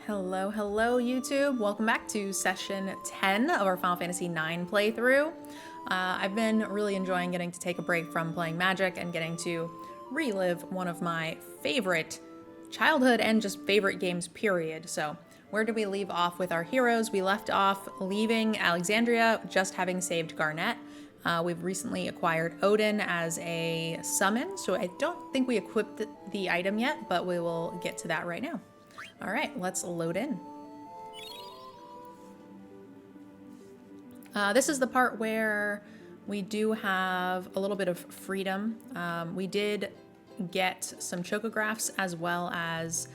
Hello YouTube. Welcome back to session 10 of our Final Fantasy IX playthrough. I've been really enjoying getting to take a break from playing Magic and getting to relive one of my favorite childhood and just favorite games, period. So where did we leave off with our heroes? We left off leaving Alexandria, just having saved Garnet. We've recently acquired Odin as a summon, so I don't think we equipped the item yet, but we will get to that right now. All right, let's load in. This is the part where we do have a little bit of freedom. We did get some chocographs as well as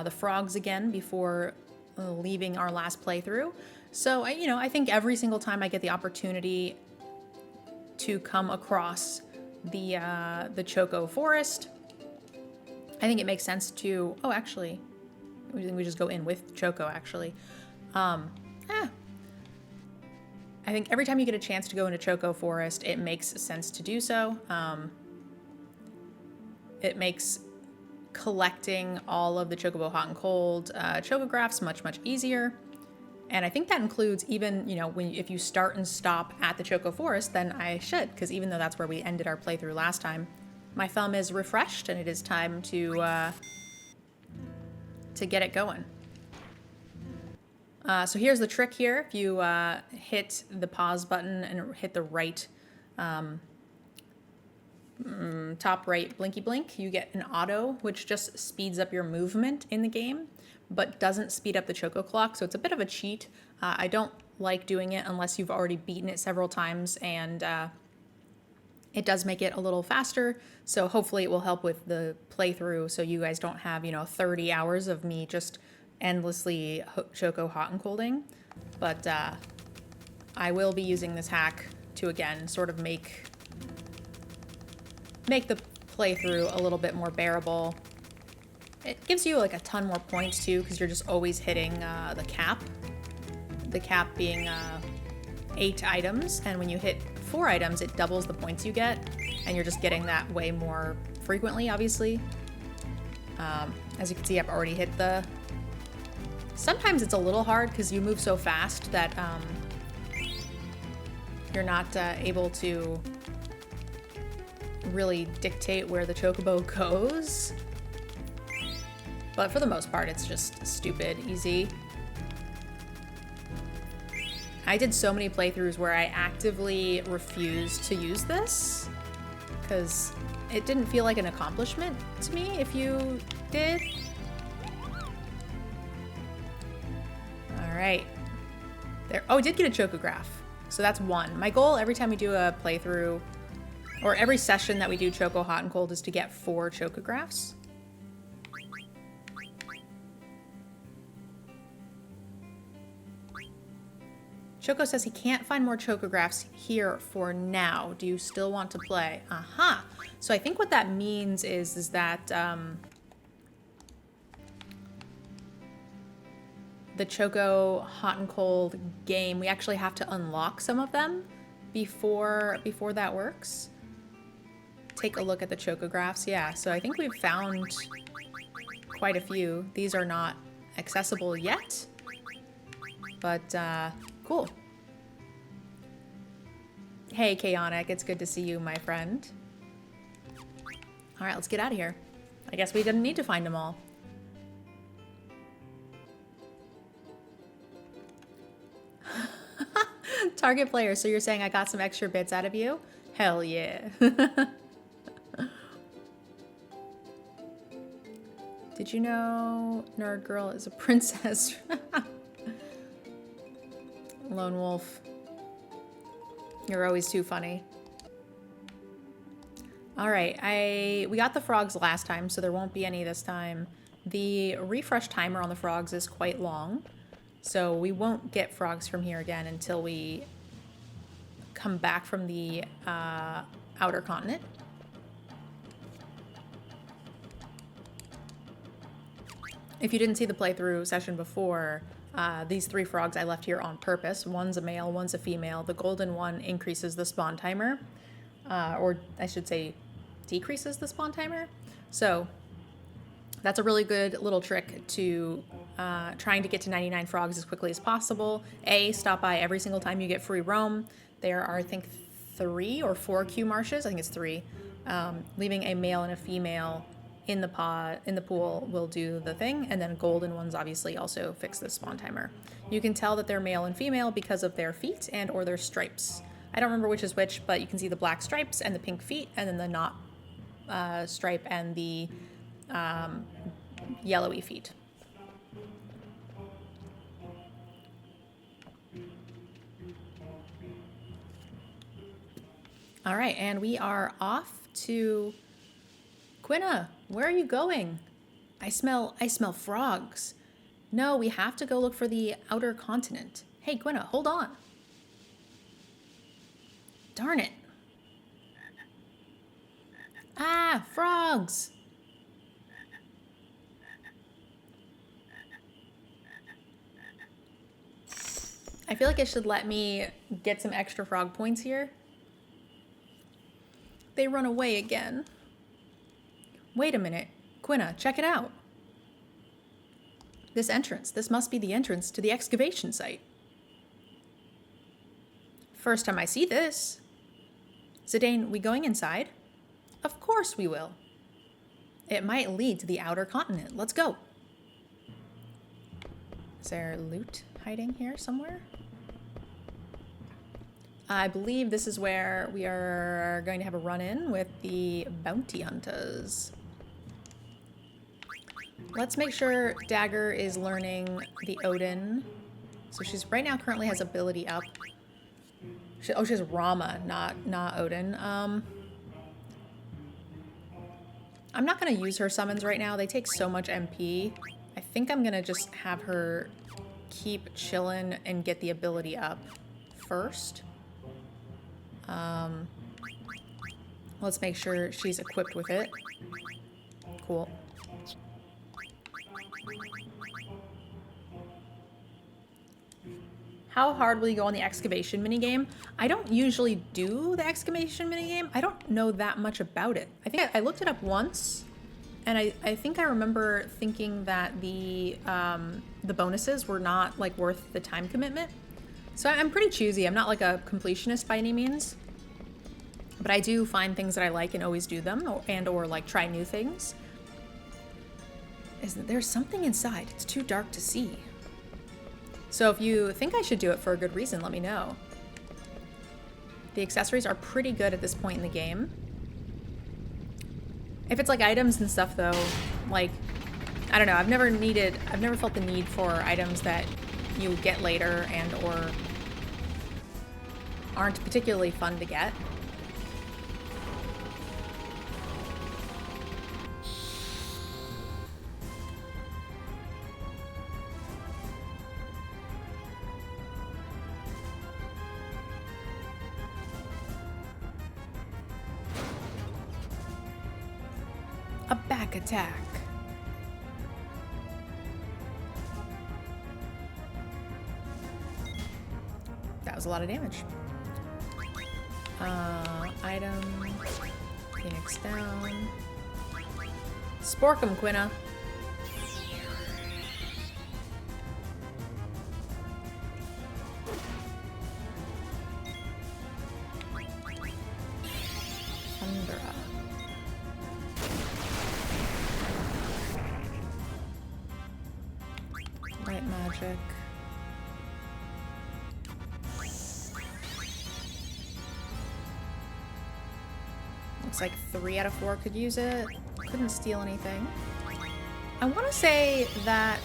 the frogs again before leaving our last playthrough. So, I think every single time I get the opportunity to come across the Choco Forest, I think it makes sense to, oh, actually, we just go in with Choco, actually. I think every time you get a chance to go into Choco Forest, it makes sense to do so. It makes collecting all of the Chocobo Hot and Cold chocographs much easier. And I think that includes even, if you start and stop at the Choco Forest, then I should, because even though that's where we ended our playthrough last time, my thumb is refreshed and it is time to get it going. So here's the trick here. If you hit the pause button and hit the right, top right blinky blink, you get an auto, which just speeds up your movement in the game, but doesn't speed up the Choco clock, so it's a bit of a cheat. I don't like doing it unless you've already beaten it several times, and it does make it a little faster, so hopefully it will help with the playthrough so you guys don't have, 30 hours of me just endlessly Choco hot and colding. But I will be using this hack to, again, sort of make the playthrough a little bit more bearable. It gives you like a ton more points too, because you're just always hitting the cap. The cap being 8 items, and when you hit 4 items, it doubles the points you get, and you're just getting that way more frequently, obviously. As you can see, I've already hit the... Sometimes it's a little hard because you move so fast that you're not able to really dictate where the Chocobo goes. But for the most part, it's just stupid easy. I did so many playthroughs where I actively refused to use this because it didn't feel like an accomplishment to me if you did. All right. There. Oh, I did get a chocograph. So that's 1. My goal every time we do a playthrough, or every session that we do Choco Hot and Cold, is to get 4 chocographs. Choco says he can't find more chocographs here for now. Do you still want to play? Aha. So I think what that means is that the Choco Hot and Cold game, we actually have to unlock some of them before that works. Take a look at the chocographs. Yeah, so I think we've found quite a few. These are not accessible yet, but cool. Hey, Chaotic, it's good to see you, my friend. All right, let's get out of here. I guess we didn't need to find them all. Target player, so you're saying I got some extra bits out of you? Hell yeah. Did you know Nerd Girl is a princess? Lone Wolf. You're always too funny. All right, we got the frogs last time, so there won't be any this time. The refresh timer on the frogs is quite long, so we won't get frogs from here again until we come back from the outer continent. If you didn't see the playthrough session before, these 3 frogs I left here on purpose. One's a male, one's a female. The golden one increases the spawn timer, or I should say decreases the spawn timer. So that's a really good little trick to trying to get to 99 frogs as quickly as possible. A, stop by every single time you get free roam. There are, I think, 3 or 4 Q marshes. I think it's 3. Leaving a male and a female in the pool will do the thing, and then golden ones obviously also fix the spawn timer. You can tell that they're male and female because of their feet and or their stripes. I don't remember which is which, but you can see the black stripes and the pink feet, and then the knot stripe and the yellowy feet. All right, and we are off to Quinna. Where are you going? I smell frogs. No, we have to go look for the outer continent. Hey, Quinna, hold on. Darn it. Ah, frogs. I feel like it should let me get some extra frog points here. They run away again. Wait a minute. Quinna, check it out. This entrance. This must be the entrance to the excavation site. First time I see this. Zidane, we going inside? Of course we will. It might lead to the outer continent. Let's go. Is there loot hiding here somewhere? I believe this is where we are going to have a run-in with the bounty hunters. Let's make sure Dagger is learning the Odin. So she's right now currently has ability up. She has Rama, not Odin. I'm not going to use her summons right now. They take so much MP. I think I'm going to just have her keep chillin' and get the ability up first. Let's make sure she's equipped with it. Cool. How hard will you go on the excavation minigame? I don't usually do the excavation minigame. I don't know that much about it. I think I looked it up once, and I think I remember thinking that the bonuses were not like worth the time commitment. So I'm pretty choosy. I'm not like a completionist by any means, but I do find things that I like and always do them, or like try new things. There's something inside. It's too dark to see. So if you think I should do it for a good reason, let me know. The accessories are pretty good at this point in the game. If it's like items and stuff though, like, I don't know, I've never felt the need for items that you get later and or aren't particularly fun to get. A back attack. That was a lot of damage. Item. Phoenix down. Spork 'em, Quinna. Thundera. Right magic. Looks like 3 out of 4 could use it. Couldn't steal anything. I want to say that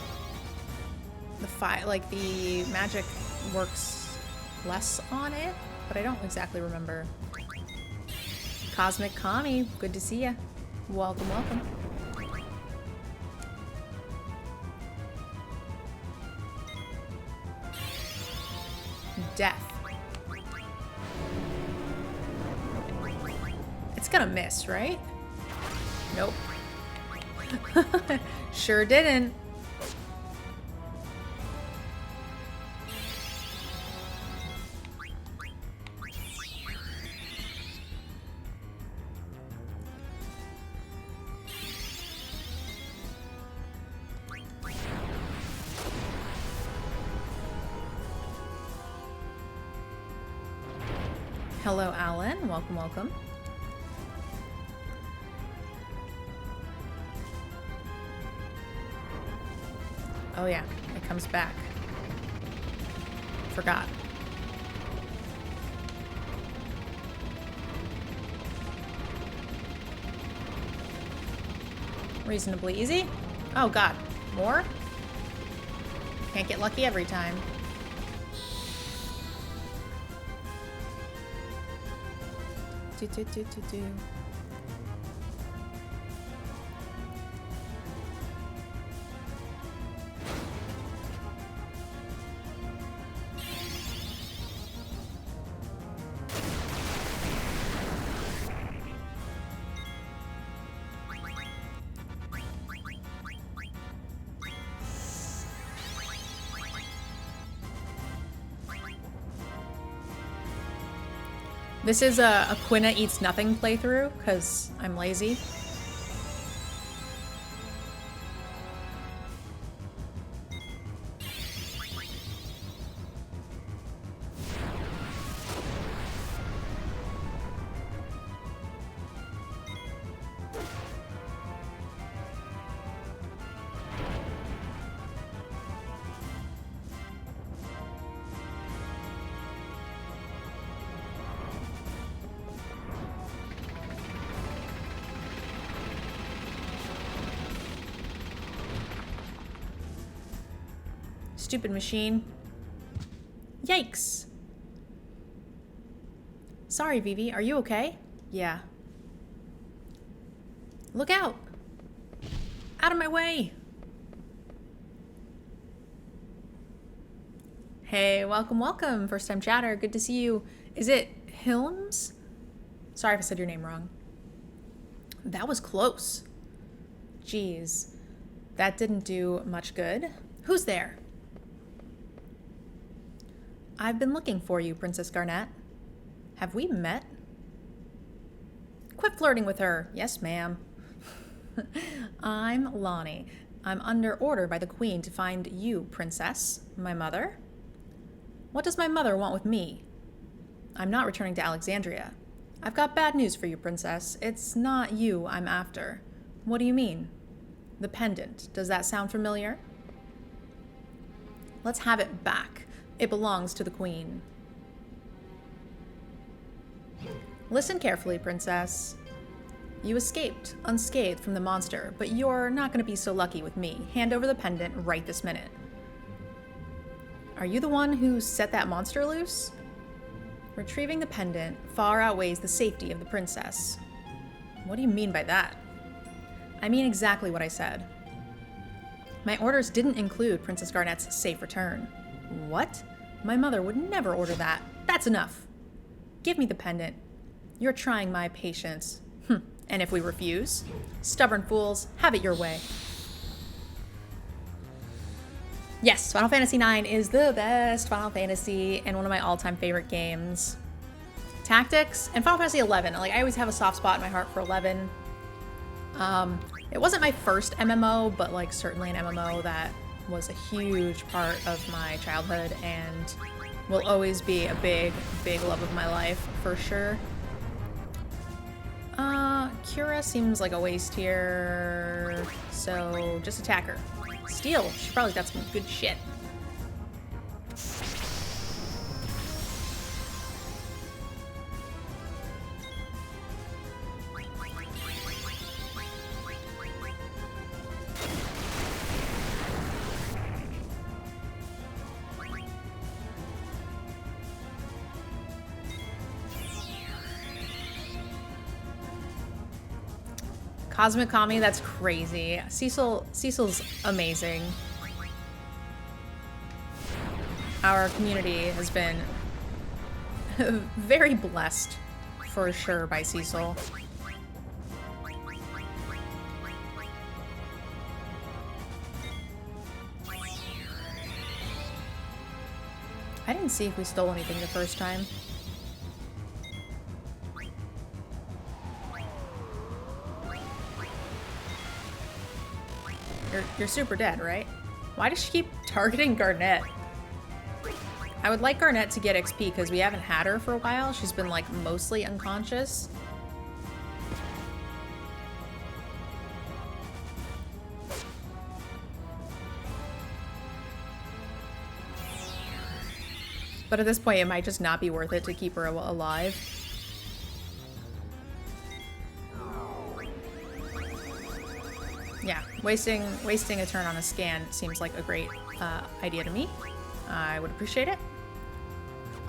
the magic works less on it, but I don't exactly remember. Cosmic Kami, good to see ya. Welcome, welcome. Death. It's gonna miss, right? Nope. Sure didn't. Hello, Alan. Welcome, welcome. Oh yeah, it comes back. Forgot. Reasonably easy. Oh god, more? Can't get lucky every time. Do. This is a Quina eats nothing playthrough, because I'm lazy. Stupid machine. Yikes. Sorry, Vivi. Are you okay? Yeah. Look out! Out of my way! Hey, welcome, welcome. First time chatter. Good to see you. Is it Hilms? Sorry if I said your name wrong. That was close. Jeez. That didn't do much good. Who's there? I've been looking for you, Princess Garnet. Have we met? Quit flirting with her. Yes, ma'am. I'm Lonnie. I'm under order by the Queen to find you, Princess. My mother? What does my mother want with me? I'm not returning to Alexandria. I've got bad news for you, Princess. It's not you I'm after. What do you mean? The pendant. Does that sound familiar? Let's have it back. It belongs to the Queen. Listen carefully, Princess. You escaped unscathed from the monster, but you're not going to be so lucky with me. Hand over the pendant right this minute. Are you the one who set that monster loose? Retrieving the pendant far outweighs the safety of the princess. What do you mean by that? I mean exactly what I said. My orders didn't include Princess Garnet's safe return. What? My mother would never order that. That's enough. Give me the pendant. You're trying my patience. And if we refuse? Stubborn fools, have it your way. Yes, Final Fantasy IX is the best Final Fantasy and one of my all-time favorite games. Tactics and Final Fantasy XI. Like, I always have a soft spot in my heart for 11. It wasn't my first MMO, but like certainly an MMO that was a huge part of my childhood and will always be a big, big love of my life for sure. Kira seems like a waste here, so just attack her. Steal, she probably got some good shit. Cosmic Kami, that's crazy. Cecil's amazing. Our community has been very blessed, for sure, by Cecil. I didn't see if we stole anything the first time. You're super dead, right? Why does she keep targeting Garnet? I would like Garnet to get XP because we haven't had her for a while. She's been like mostly unconscious. But at this point, it might just not be worth it to keep her alive. Yeah, wasting a turn on a scan seems like a great idea to me. I would appreciate it.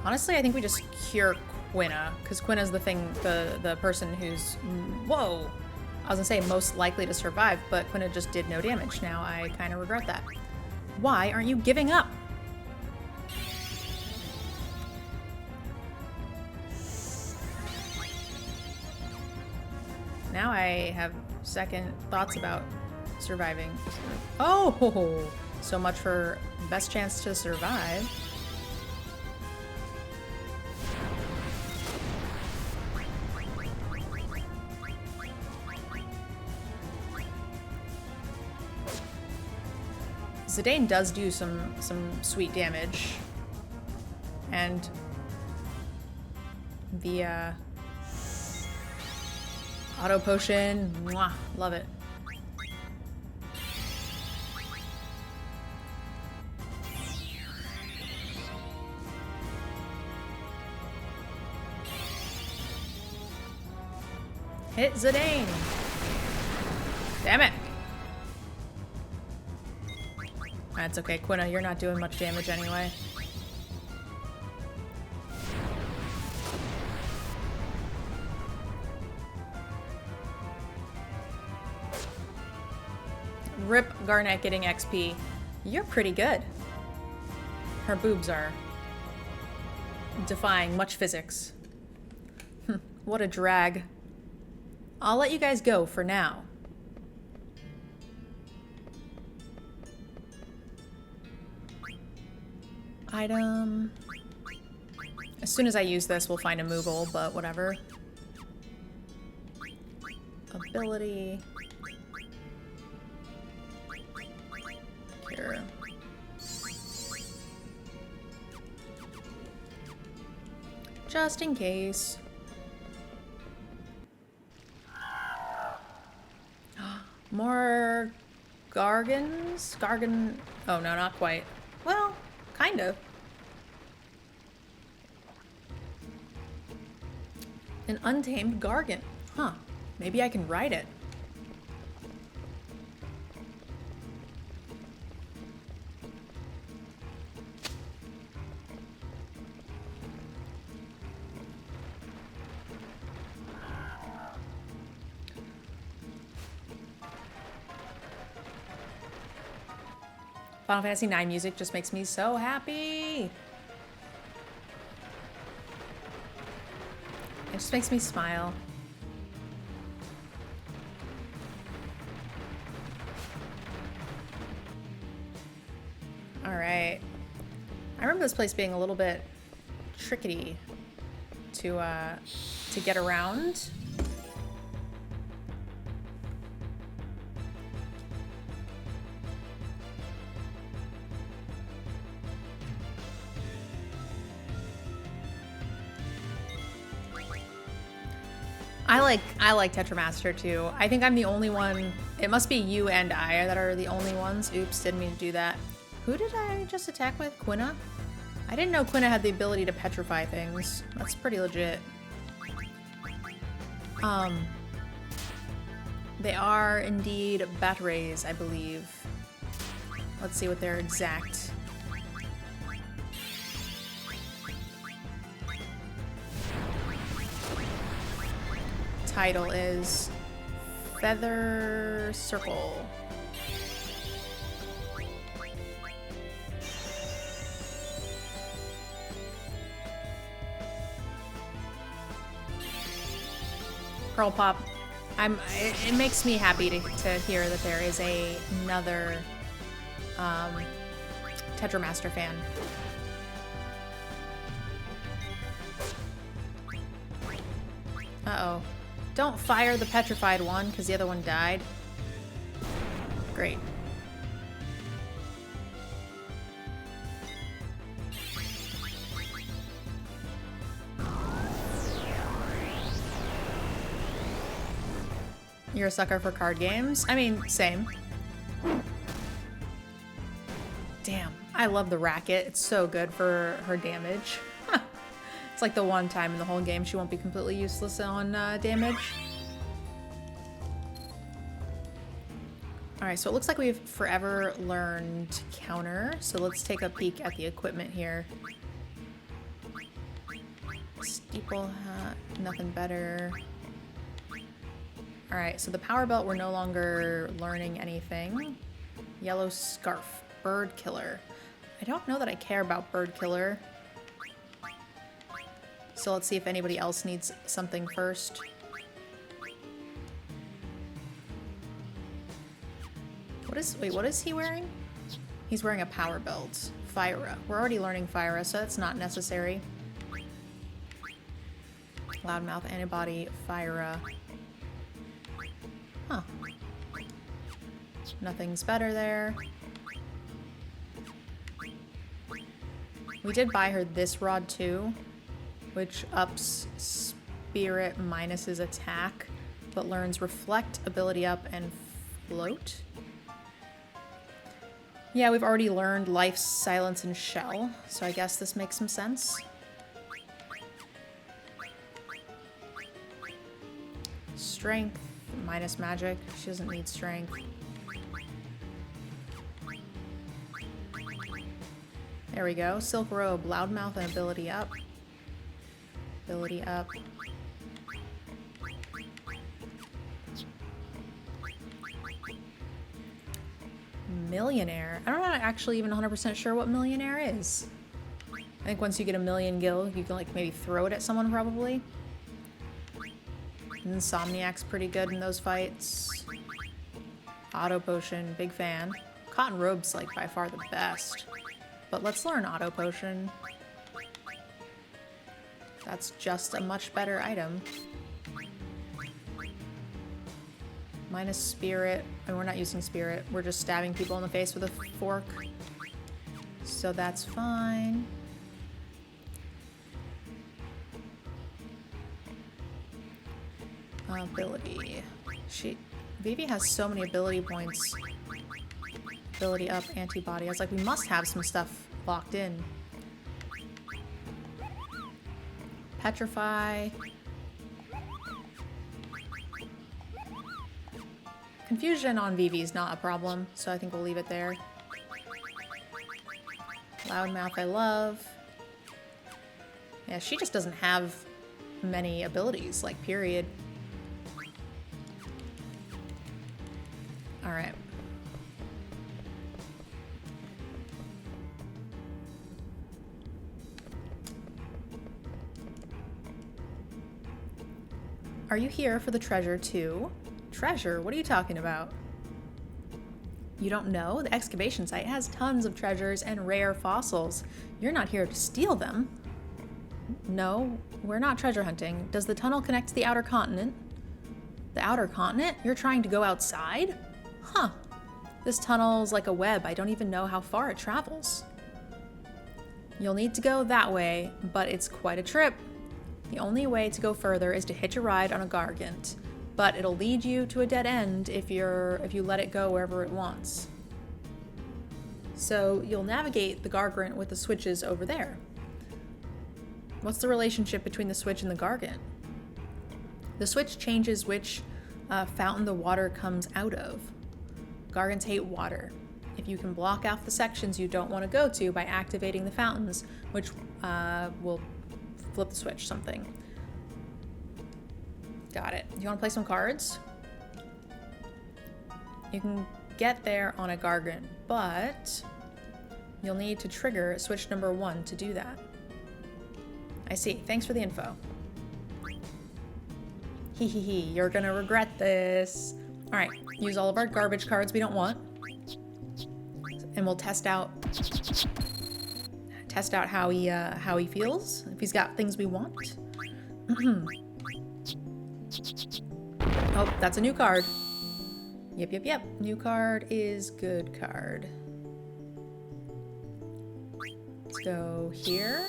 Honestly, I think we just cure Quina, because Quina's the person who's, whoa! I was gonna say most likely to survive, but Quina just did no damage. Now I kind of regret that. Why aren't you giving up? Now I have second thoughts about surviving. Oh, so much for best chance to survive. Zidane does do some sweet damage, and the auto potion, mwah, love it. Hit Zidane. Damn it. That's okay, Quina, you're not doing much damage anyway. Rip Garnet getting XP. You're pretty good. Her boobs are defying much physics. What a drag. I'll let you guys go for now. Item. As soon as I use this, we'll find a Moogle, but whatever. Ability. Here. Just in case. More Gargans? Gargan... Oh, no, not quite. Well, kind of. An untamed Gargan. Huh. Maybe I can ride it. Final Fantasy IX music just makes me so happy. It just makes me smile. All right. I remember this place being a little bit tricky to get around. I like Tetramaster too. I think I'm the only one. It must be you and I that are the only ones. Oops, didn't mean to do that. Who did I just attack with? Quina? I didn't know Quina had the ability to petrify things. That's pretty legit. They are indeed batteries, I believe. Let's see what their exact title is. Feather Circle. Pearl Pop. It makes me happy to hear that there is another Tetramaster fan. Uh-oh. Don't fire the petrified one, because the other one died. Great. You're a sucker for card games? I mean, same. Damn, I love the racket. It's so good for her damage. It's like the one time in the whole game she won't be completely useless on damage. Alright, so it looks like we've forever learned counter. So let's take a peek at the equipment here. Steeple hat, nothing better. Alright, so the power belt, we're no longer learning anything. Yellow scarf, bird killer. I don't know that I care about bird killer. So let's see if anybody else needs something first. What is he wearing? He's wearing a power belt. Fyra. We're already learning Fyra, so that's not necessary. Loudmouth antibody, Fyra. Huh. Nothing's better there. We did buy her this rod too, which ups spirit minus his attack, but learns reflect, ability up, and float. Yeah, we've already learned life, silence, and shell, so I guess this makes some sense. Strength, minus magic. She doesn't need strength. There we go. Silk robe, loudmouth, and ability up. Ability up. Millionaire. I'm not actually even 100% sure what millionaire is. I think once you get a million gil, you can like maybe throw it at someone probably. Insomniac's pretty good in those fights. Auto potion, big fan. Cotton robe's like by far the best. But let's learn auto potion. That's just a much better item. Minus spirit, and we're not using spirit. We're just stabbing people in the face with a fork. So that's fine. Ability. Vivi has so many ability points. Ability up, antibody. I was like, we must have some stuff locked in. Petrify. Confusion on Vivi is not a problem, so I think we'll leave it there. Loudmouth I love. Yeah, she just doesn't have many abilities, like, period. Alright. Are you here for the treasure too? Treasure? What are you talking about? You don't know? The excavation site has tons of treasures and rare fossils. You're not here to steal them. No, we're not treasure hunting. Does the tunnel connect to the outer continent? The outer continent? You're trying to go outside? Huh. This tunnel's like a web. I don't even know how far it travels. You'll need to go that way, but it's quite a trip. The only way to go further is to hitch a ride on a gargant, but it'll lead you to a dead end if you let it go wherever it wants. So you'll navigate the gargant with the switches over there. What's the relationship between the switch and the gargant? The switch changes which fountain the water comes out of. Gargants hate water. If you can block off the sections you don't want to go to by activating the fountains, which will flip the switch something. Got it. Do you want to play some cards? You can get there on a gargant, but you'll need to trigger switch number 1 to do that. I see. Thanks for the info. Hee hee hee. You're gonna regret this. All right. Use all of our garbage cards we don't want, and we'll test out how he feels. If he's got things we want. Oh, that's a new card. Yep. New card is good card. Let's go here.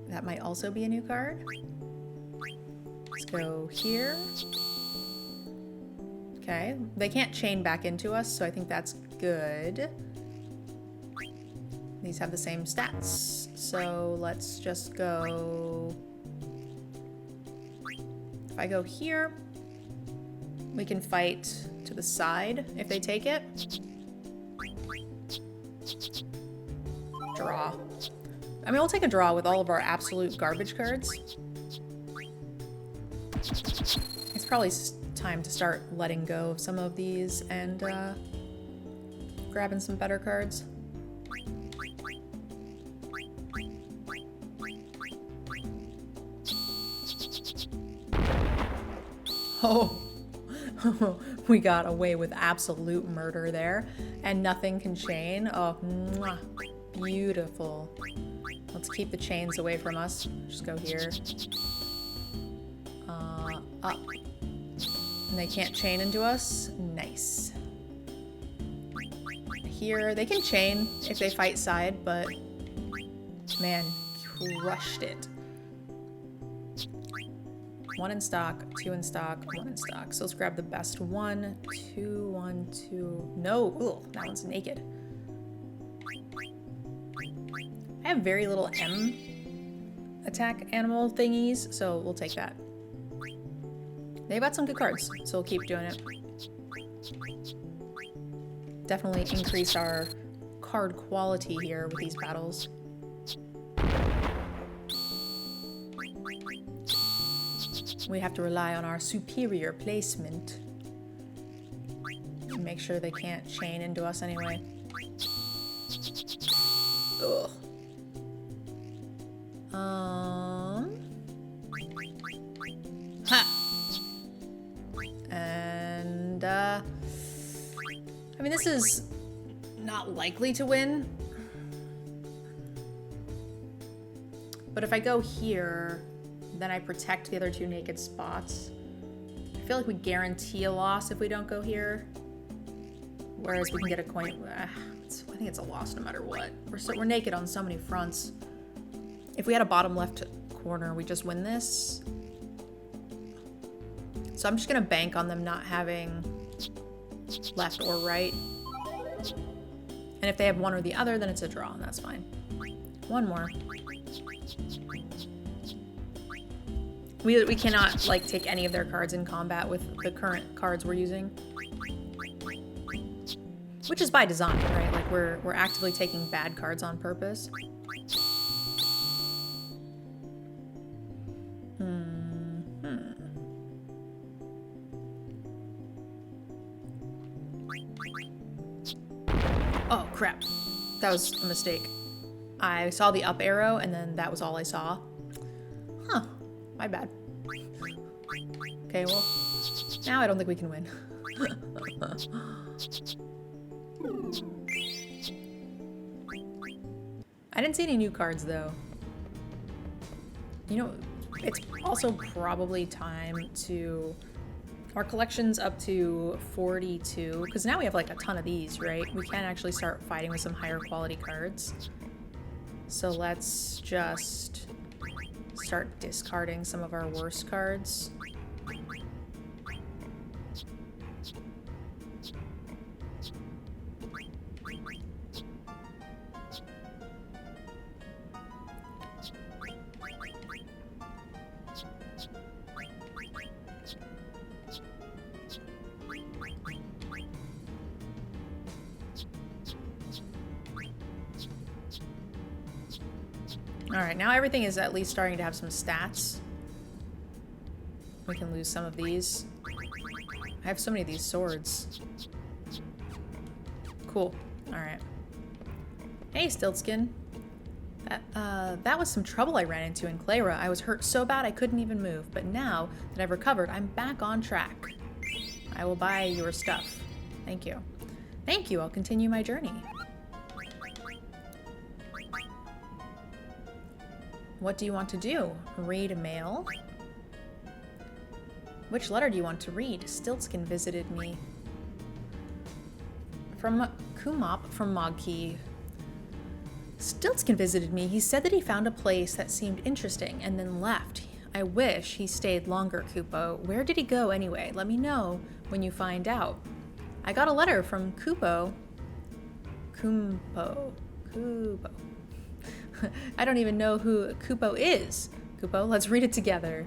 That might also be a new card. Let's go here. Okay, they can't chain back into us, so I think that's good. These have the same stats, so let's just go... If I go here, we can fight to the side if they take it. Draw. I mean, we'll take a draw with all of our absolute garbage cards. It's probably time to start letting go of some of these and grabbing some better cards. Oh, we got away with absolute murder there, and nothing can chain. Oh, mwah. Beautiful. Let's keep the chains away from us. Just go here. Up. And they can't chain into us. Nice. Here, they can chain if they fight side, but man, crushed it. 1 in stock, 2 in stock, 1 in stock. So let's grab the best 1, 2, 1, 2. No, ugh, that one's naked. I have very little M attack animal thingies, so we'll take that. They've got some good cards, so we'll keep doing it. Definitely increase our card quality here with these battles. We have to rely on our superior placement to make sure they can't chain into us anyway. Ugh. Ha! And, I mean, this is not likely to win. But if I go here, then I protect the other 2 naked spots. I feel like we guarantee a loss if we don't go here. Whereas we can get a coin. I think it's a loss no matter what. We're naked on so many fronts. If we had a bottom left corner, we just win this. So I'm just gonna bank on them not having left or right. And if they have one or the other, then it's a draw, and that's fine. One more. We cannot, like, take any of their cards in combat with the current cards we're using. Which is by design, right? Like, we're actively taking bad cards on purpose. Oh, crap. That was a mistake. I saw the up arrow, and then that was all I saw. Huh. My bad. Okay, well, now I don't think we can win. I didn't see any new cards, though. You know, it's also probably time to... Our collection's up to 42, because now we have like a ton of these, right? We can actually start fighting with some higher quality cards. So let's just start discarding some of our worst cards. Alright, now everything is at least starting to have some stats. We can lose some of these. I have so many of these swords. Cool. Alright. Hey, Stiltskin. That was some trouble I ran into in Clara. I was hurt so bad I couldn't even move, but now that I've recovered, I'm back on track. I will buy your stuff. Thank you. Thank you, I'll continue my journey. What do you want to do? Read mail? Which letter do you want to read? Stiltskin visited me. From Kumop from Mogkey. Stiltskin visited me. He said that he found a place that seemed interesting and then left. I wish he stayed longer, Kupo. Where did he go anyway? Let me know when you find out. I got a letter from Kupo. Kupo. I don't even know who Kupo is. Kupo, let's read it together.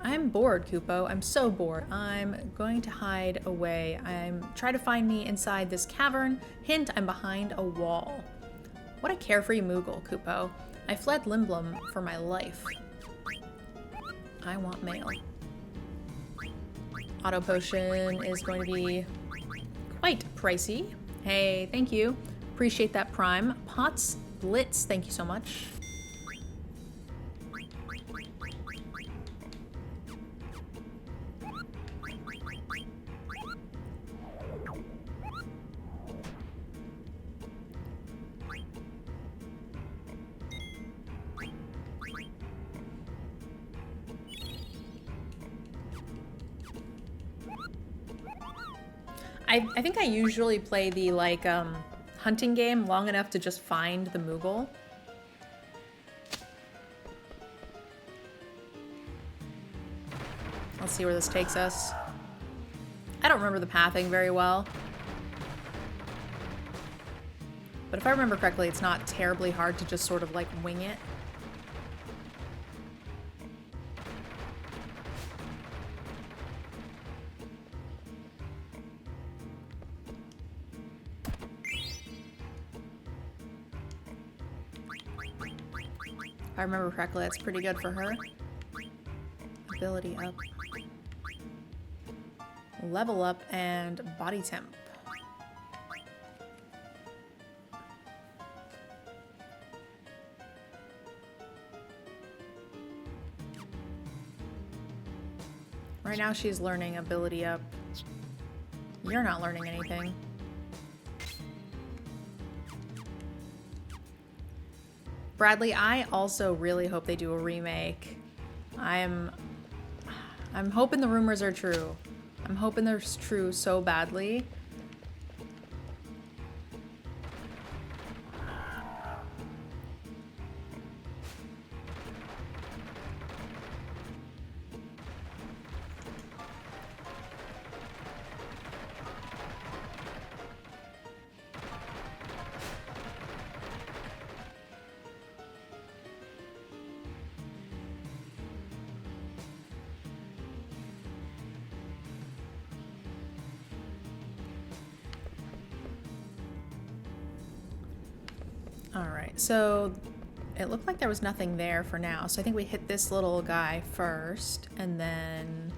I'm bored, Kupo. I'm so bored. I'm going to hide away. Try to find me inside this cavern. Hint, I'm behind a wall. What a carefree Moogle, Kupo. I fled Limblum for my life. I want mail. Auto potion is going to be quite pricey. Hey, thank you. Appreciate that prime. Pots Blitz, thank you so much. I think I usually play the, like, hunting game long enough to just find the Moogle. Let's see where this takes us. I don't remember the pathing very well. But if I remember correctly, it's not terribly hard to just sort of, like, wing it. If I remember correctly, that's pretty good for her. Ability up. Level up and body temp. Right now she's learning ability up. You're not learning anything. Bradley, I also really hope they do a remake. I'm hoping the rumors are true. I'm hoping they're true so badly. Alright, so it looked like there was nothing there for now, so I think we hit this little guy first, and then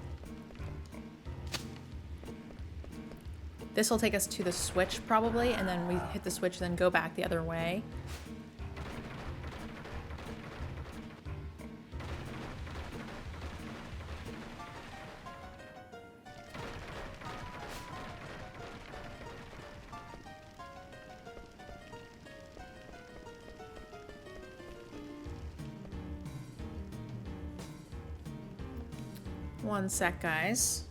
this will take us to the switch probably, and then we hit the switch, then go back the other way. One sec, guys.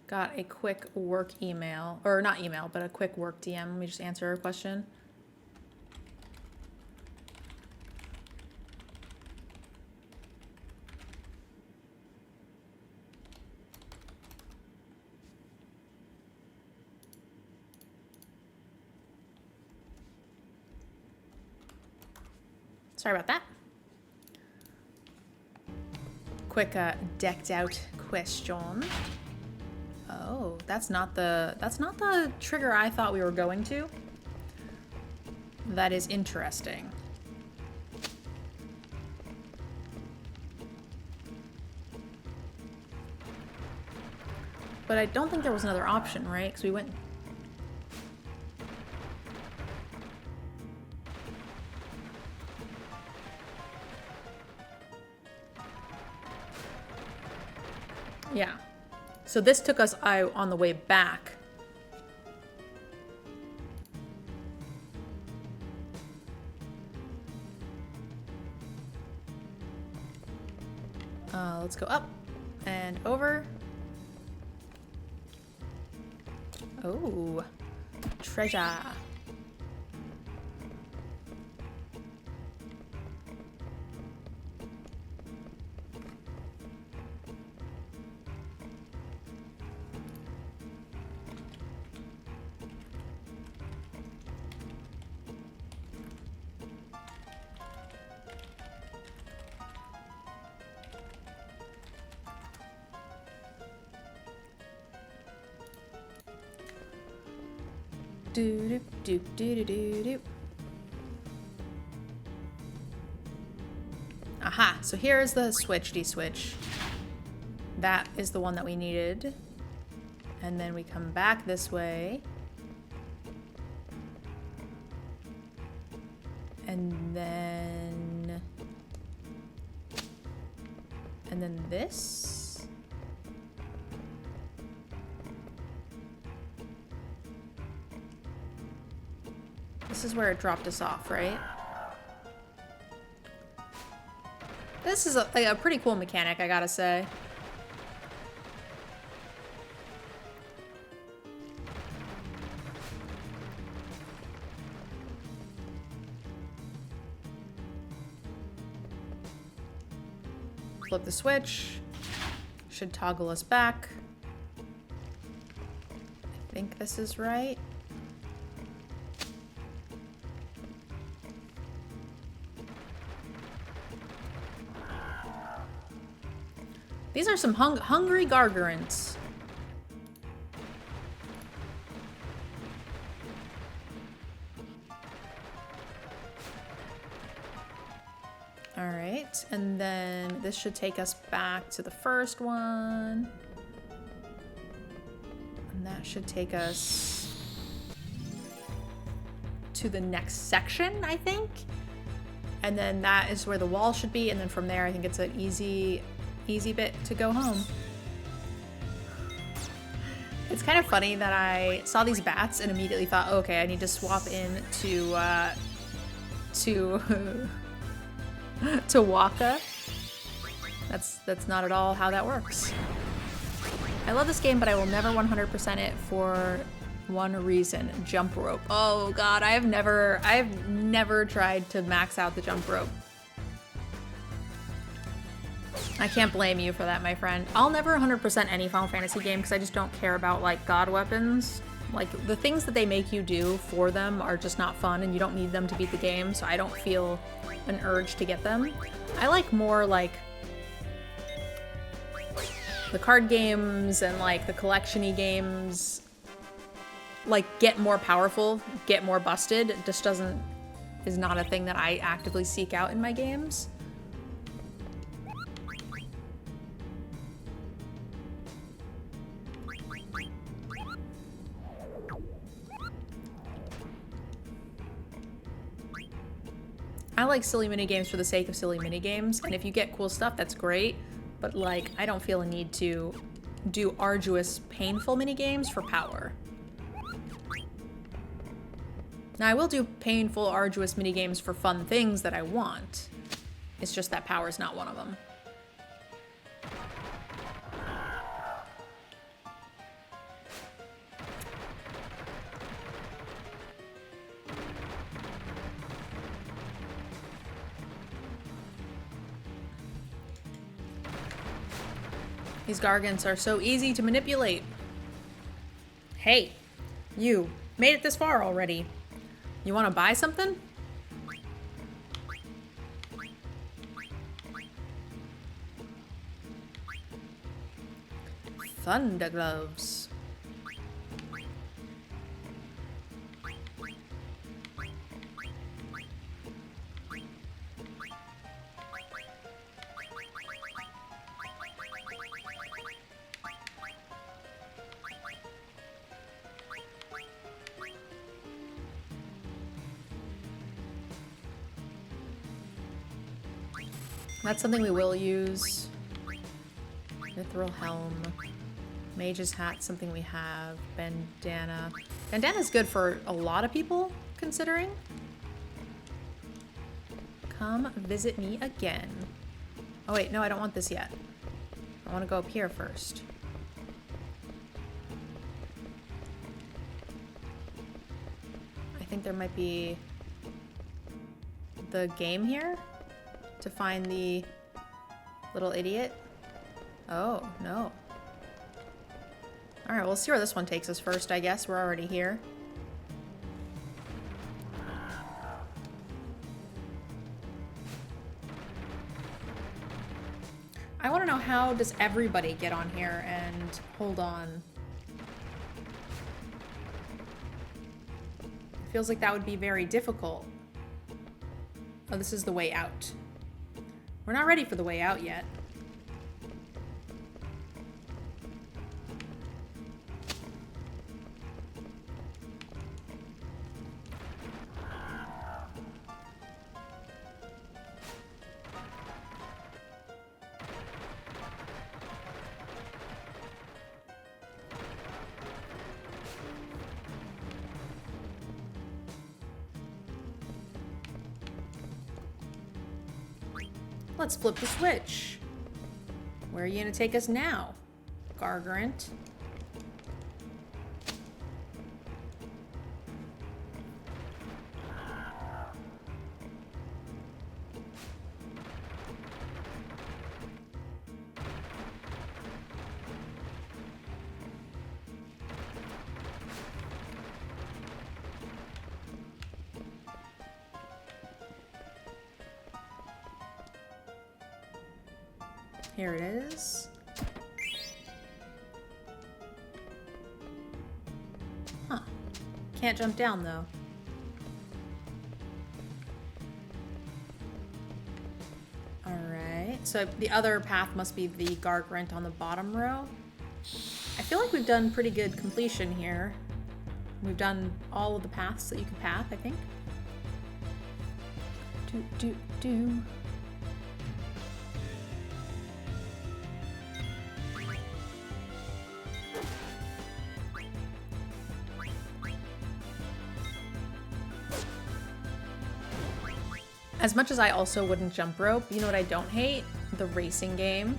Got a quick work email, or not email, but a quick work DM. Let me just answer a question. Sorry about that. Quick decked out question. Oh, that's not the trigger I thought we were going to. That is interesting. But I don't think there was another option, right? Because we went... Yeah. So this took us out on the way back. Let's go up and over. Oh, treasure. Do do do do do do. Aha, so here's the switch. That is the one that we needed. And then we come back this way. And then this. This is where it dropped us off, right? This is a pretty cool mechanic, I gotta say. Flip the switch. Should toggle us back. I think this is right. These are some hungry gargurants. All right, and then this should take us back to the first one. And that should take us to the next section, I think. And then that is where the wall should be. And then from there, I think it's an easy bit to go home. It's kind of funny that I saw these bats and immediately thought, oh, okay, I need to swap in to Waka. That's not at all how that works. I love this game, but I will never 100% it for one reason: jump rope. Oh god, I've never tried to max out the jump rope. I can't blame you for that, my friend. I'll never 100% any Final Fantasy game because I just don't care about like god weapons. Like the things that they make you do for them are just not fun, and you don't need them to beat the game, so I don't feel an urge to get them. I like more like the card games and like the collection-y games. Like get more powerful, get more busted. It just is not a thing that I actively seek out in my games. I like silly minigames for the sake of silly minigames, and if you get cool stuff, that's great, but like, I don't feel a need to do arduous, painful minigames for power. Now, I will do painful, arduous minigames for fun things that I want. It's just that power is not one of them. These gargants are so easy to manipulate. Hey, you made it this far already. You want to buy something? Thunder gloves. That's something we will use. Mithril helm. Mage's hat, something we have. Bandana. Bandana's good for a lot of people, considering. Come visit me again. Oh wait, no, I don't want this yet. I want to go up here first. I think there might be the game here to find the little idiot. Oh, no. All right, we'll see where this one takes us first, I guess. We're already here. I want to know, how does everybody get on here and hold on? Feels like that would be very difficult. Oh, this is the way out. We're not ready for the way out yet. Let's flip the switch. Where are you gonna take us now, Gargant? Here it is. Huh. Can't jump down though. Alright, so the other path must be the Gargant on the bottom row. I feel like we've done pretty good completion here. We've done all of the paths that you can path, I think. Do. As much as I also wouldn't jump rope, you know what I don't hate? The racing game.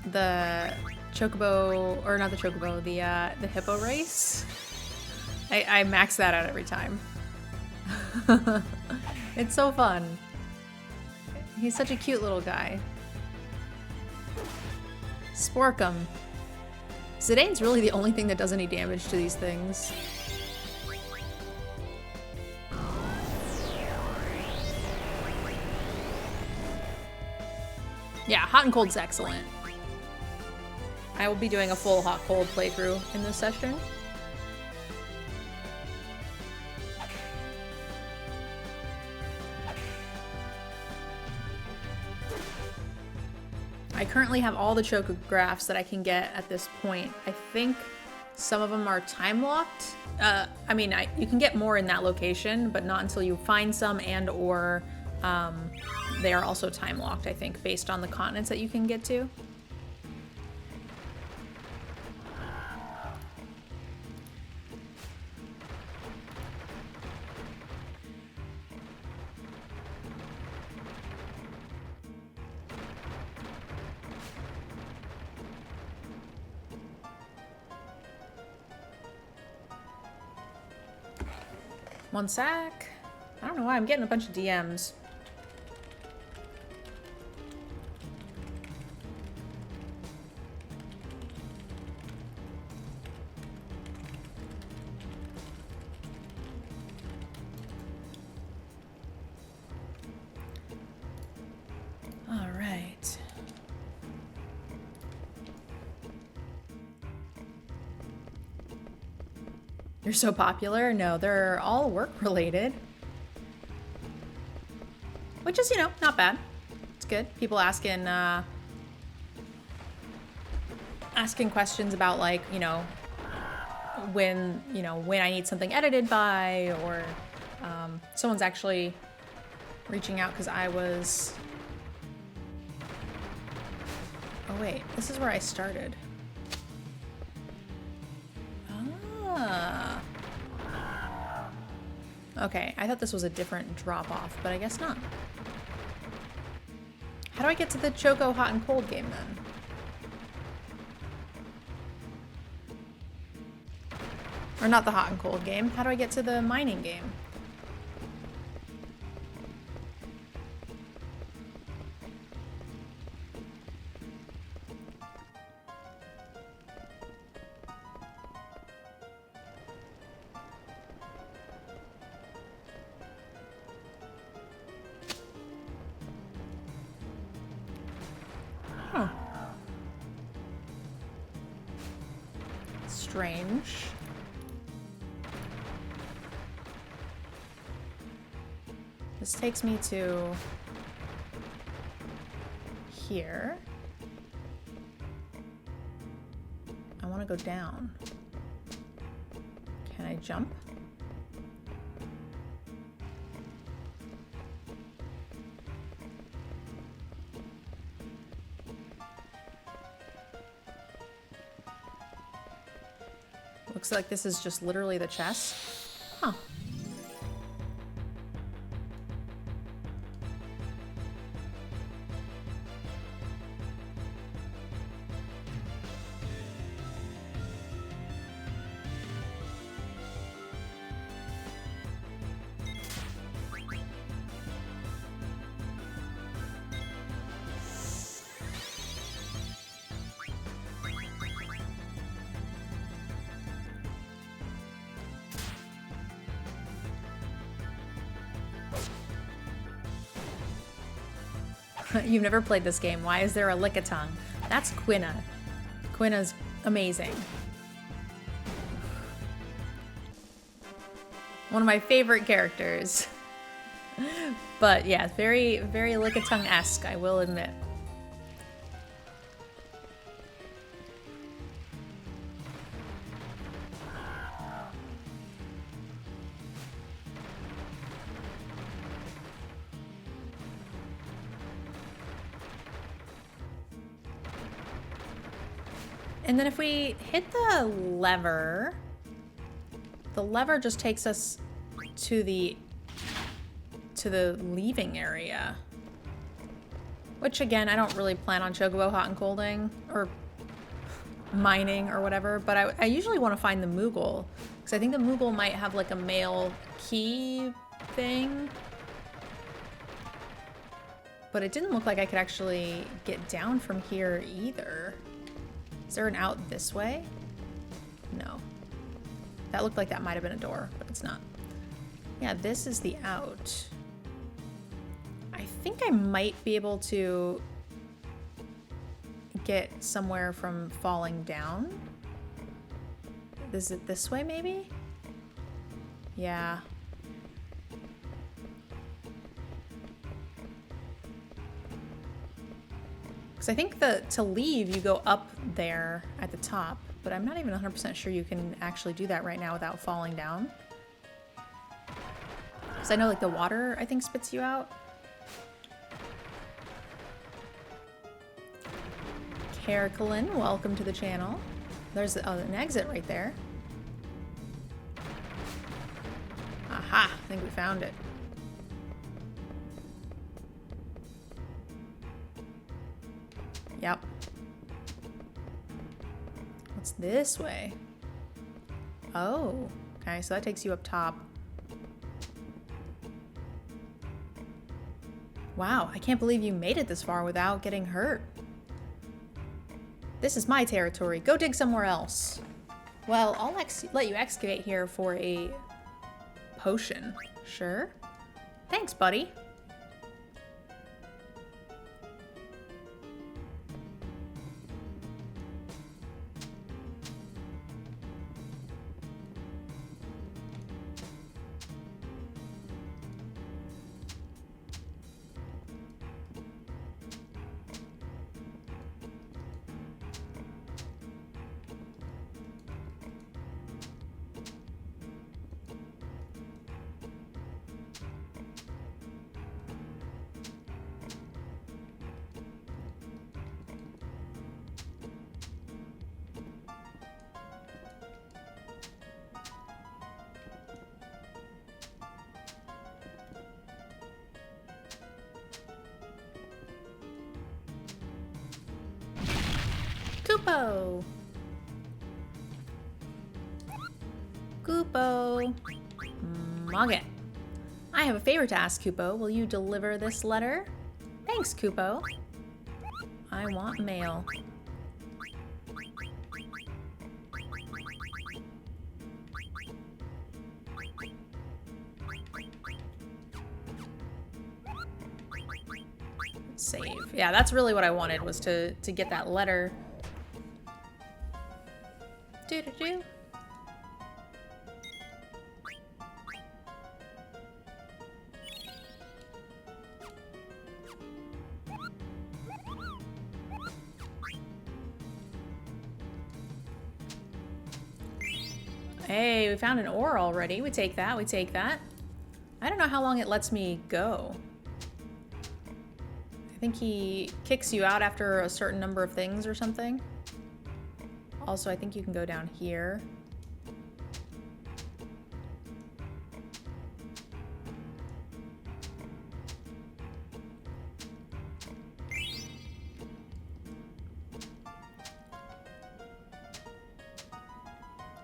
The chocobo, or not the chocobo, the hippo race. I max that out every time. It's so fun. He's such a cute little guy. Sporkum. Zidane's really the only thing that does any damage to these things. Yeah, hot and cold's excellent. I will be doing a full hot-cold playthrough in this session. I currently have all the chocographs that I can get at this point. I think some of them are time-locked. I mean, you can get more in that location, but not until you find some and or they are also time-locked, I think, based on the continents that you can get to. One sec. I don't know why I'm getting a bunch of DMs. You're so popular? No, they're all work related. Which is, you know, not bad. It's good. People asking questions about, like, when I need something edited by, or someone's actually reaching out because I was... Oh wait, this is where I started. Okay, I thought this was a different drop-off, but I guess not. How do I get to the Choco Hot and Cold game, then? Or not the Hot and Cold game. How do I get to the mining game? Strange. This takes me to here. I want to go down. Can I jump? Looks like this is just literally the chest. Huh. You've never played this game. Why is there a Lickitung? That's Quina. Quina's amazing. One of my favorite characters. But yeah, very, very Lickitung-esque, I will admit. And then if we hit the lever just takes us to the leaving area. Which again, I don't really plan on Chocobo hot and colding or mining or whatever, but I usually want to find the Moogle because I think the Moogle might have like a male key thing. But it didn't look like I could actually get down from here either. Is there an out this way? No. That looked like that might have been a door, but it's not. Yeah, this is the out. I think I might be able to get somewhere from falling down. Is it this way, maybe? Yeah. Because I think to leave, you go up there at the top, but I'm not even 100% sure you can actually do that right now without falling down. Because I know like the water, I think, spits you out. Caracolin, welcome to the channel. There's an exit right there. Aha, I think we found it. Yep. What's this way? Oh, okay, so that takes you up top. Wow, I can't believe you made it this far without getting hurt. This is my territory. Go dig somewhere else. Well, I'll let you excavate here for a potion. Sure. Thanks, buddy. Koopo! Koopo! Mogget. I have a favor to ask, Koopo. Will you deliver this letter? Thanks, Koopo. I want mail. Save. Yeah, that's really what I wanted, was to get that letter. Do-do-do. Hey, we found an ore already. We take that, we take that. I don't know how long it lets me go. I think he kicks you out after a certain number of things or something. Also, I think you can go down here.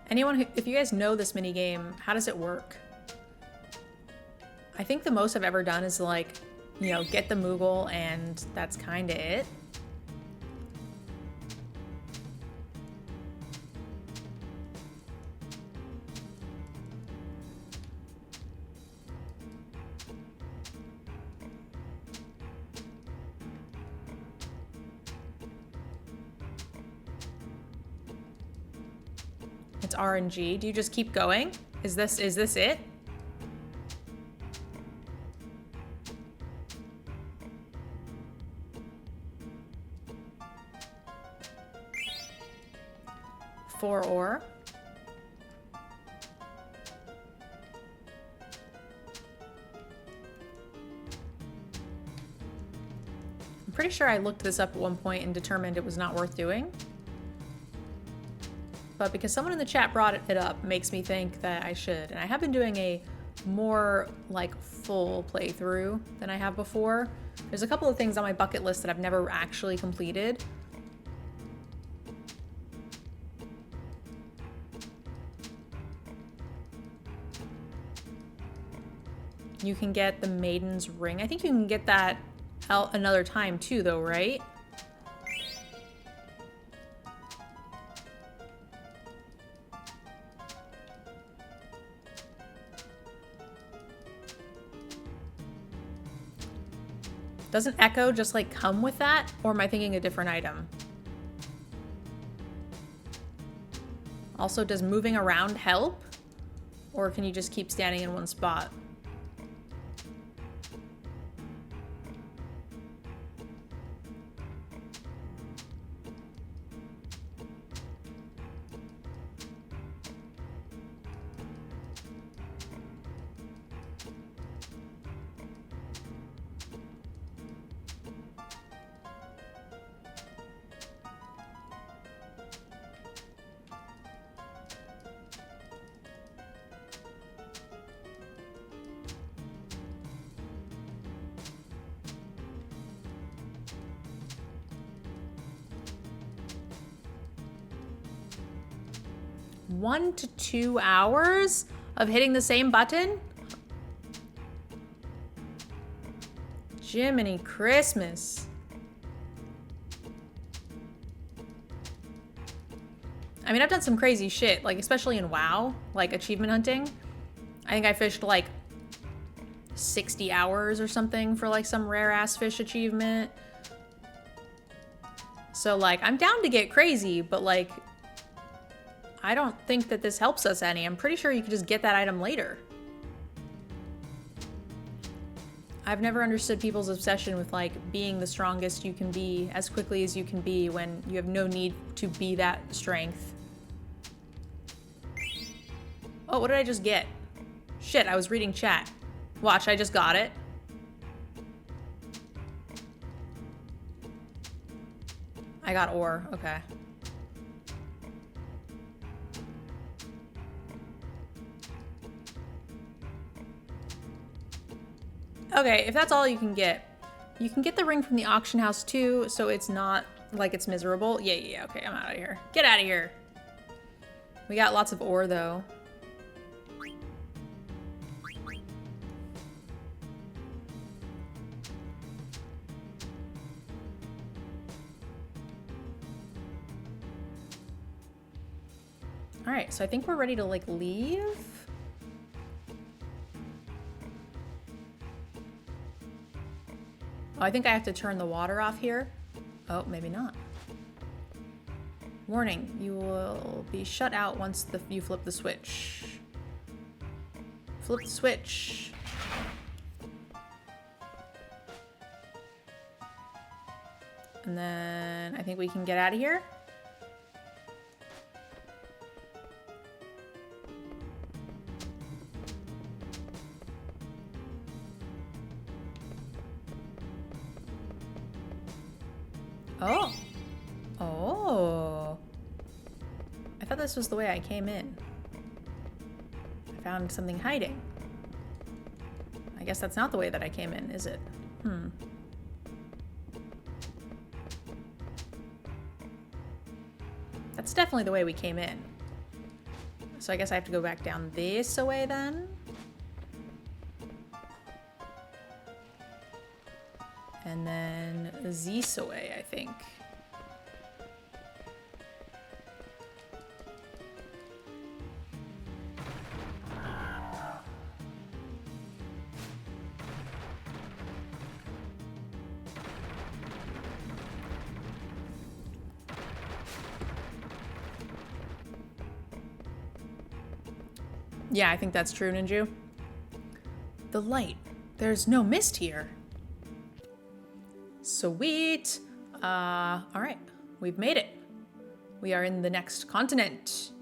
Anyone who, if you guys know this mini game, how does it work? I think the most I've ever done is like, you know, get the Moogle and that's kind of it. It's RNG. Do you just keep going? Is this it? Four ore. I'm pretty sure I looked this up at one point and determined it was not worth doing. But because someone in the chat brought it up, makes me think that I should. And I have been doing a more like full playthrough than I have before. There's a couple of things on my bucket list that I've never actually completed. You can get the Maiden's Ring. I think you can get that out another time too, though, right? Doesn't Echo just like come with that? Or am I thinking a different item? Also, does moving around help? Or can you just keep standing in one spot? One to 2 hours of hitting the same button? Jiminy Christmas. I mean, I've done some crazy shit, like especially in WoW, like achievement hunting. I think I fished like 60 hours or something for like some rare ass fish achievement. So like, I'm down to get crazy, but like, I don't think that this helps us any. I'm pretty sure you could just get that item later. I've never understood people's obsession with like being the strongest you can be as quickly as you can be when you have no need to be that strength. Oh, what did I just get? Shit, I was reading chat. Watch, I just got it. I got ore, okay. Okay, if that's all you can get the ring from the auction house too, so it's not like it's miserable. Yeah, okay, I'm out of here. Get out of here. We got lots of ore though. All right, so I think we're ready to like leave. Oh, I think I have to turn the water off here. Oh, maybe not. Warning, you will be shut out once you flip the switch. Flip the switch. And then I think we can get out of here. Oh. Oh. I thought this was the way I came in. I found something hiding. I guess that's not the way that I came in, is it? That's definitely the way we came in. So I guess I have to go back down this way then. And then this way, I think. Yeah, I think that's true, Ninju. The light. There's no mist here. Sweet. All right. We've made it. We are in the next continent.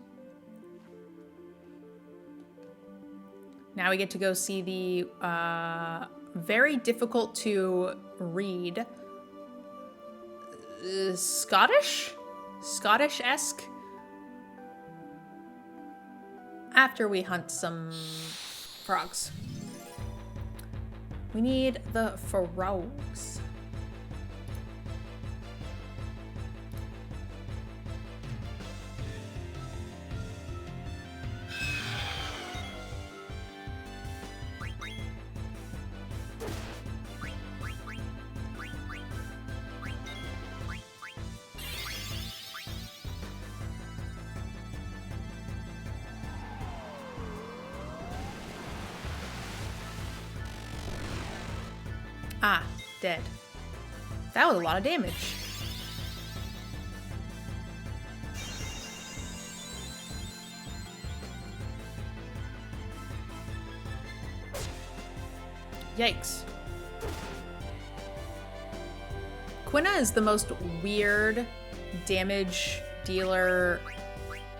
Now we get to go see the very difficult to read Scottish-esque. After we hunt some frogs. We need the frogs. Ah, dead. That was a lot of damage. Yikes. Quina is the most weird damage dealer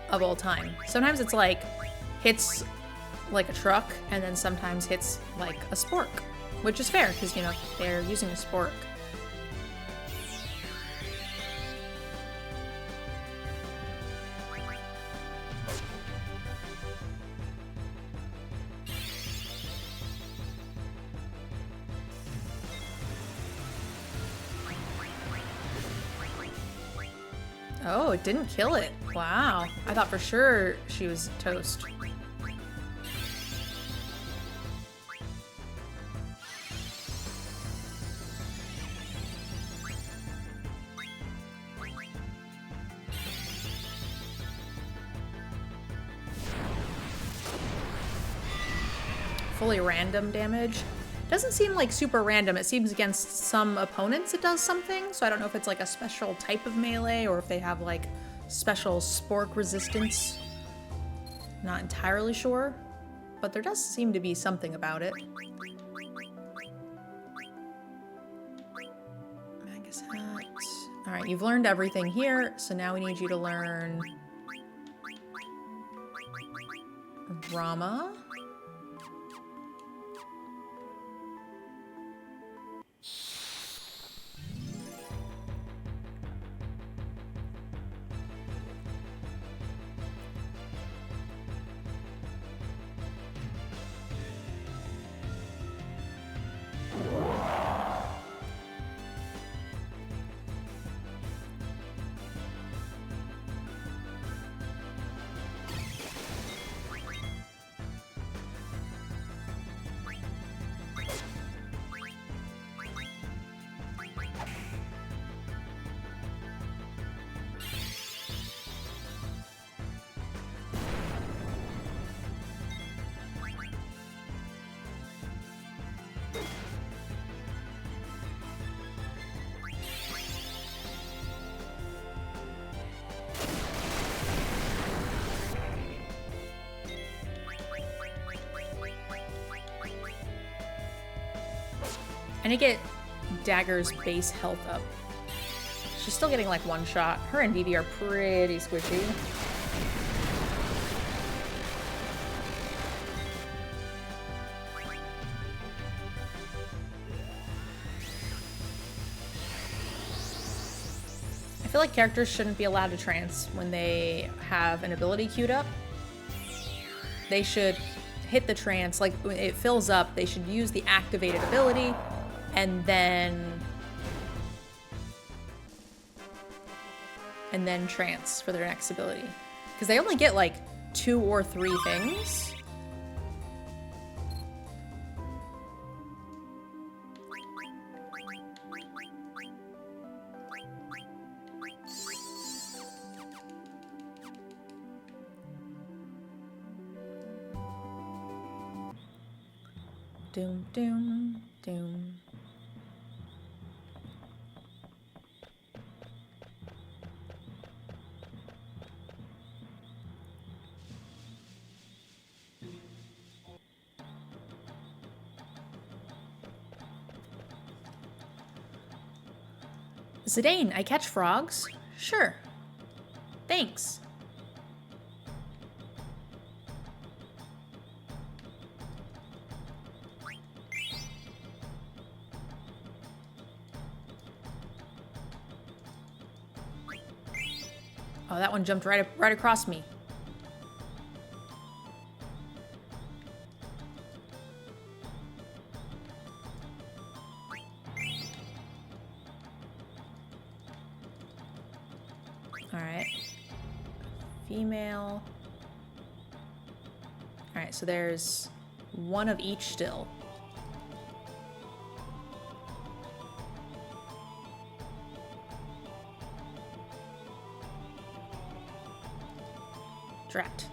of all time. Sometimes it's like hits like a truck, and then sometimes hits like a spork. Which is fair, because, you know, they're using a spork. Oh, it didn't kill it. Wow. I thought for sure she was toast. Fully random damage. Doesn't seem like super random. It seems against some opponents it does something, so I don't know if it's like a special type of melee or if they have like special spork resistance. Not entirely sure, but there does seem to be something about it. Magus hat. Alright, you've learned everything here, so now we need you to learn Rama. I need to get Dagger's base health up. She's still getting like one shot. Her and Vivi are pretty squishy. feel like characters shouldn't be allowed to trance when they have an ability queued up. They should hit the trance, like when it fills up, they should use the activated ability and then trance for their next ability. Because they only get like 2 or 3 things. Doom, doom, doom. Zidane, I catch frogs? Sure. Thanks. Oh, that one jumped right across me. All right. Female. All right, so there's one of each still. Drat.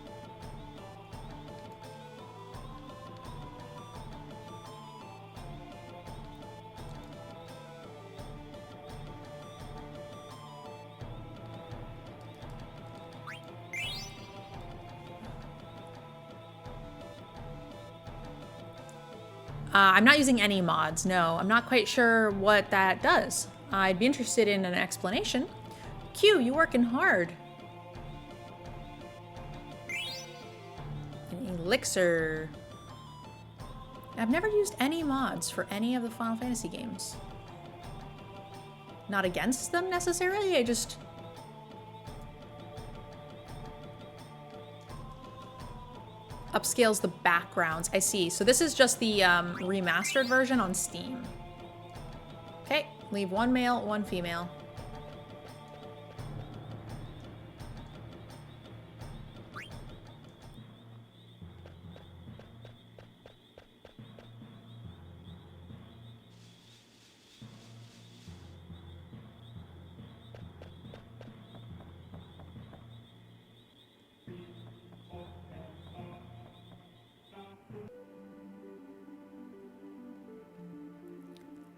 I'm not using any mods, no. I'm not quite sure what that does. I'd be interested in an explanation. Q, you working hard. An elixir. I've never used any mods for any of the Final Fantasy games. Not against them necessarily, I just... upscales the backgrounds. I see. So this is just the remastered version on Steam. Okay, leave one male, one female.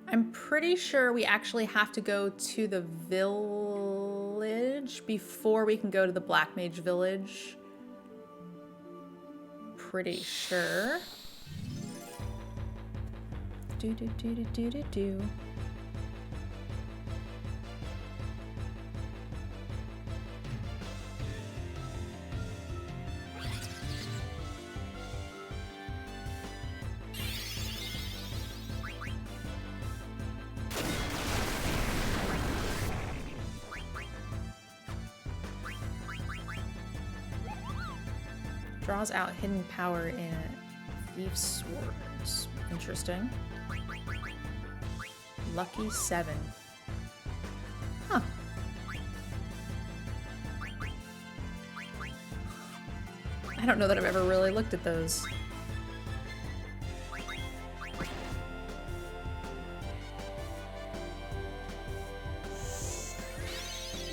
I'm pretty sure we actually have to go to the village before we can go to the Black Mage village. Pretty sure. Do. Draws out hidden power in Thief's Swords. Interesting. Lucky 7. Huh. I don't know that I've ever really looked at those.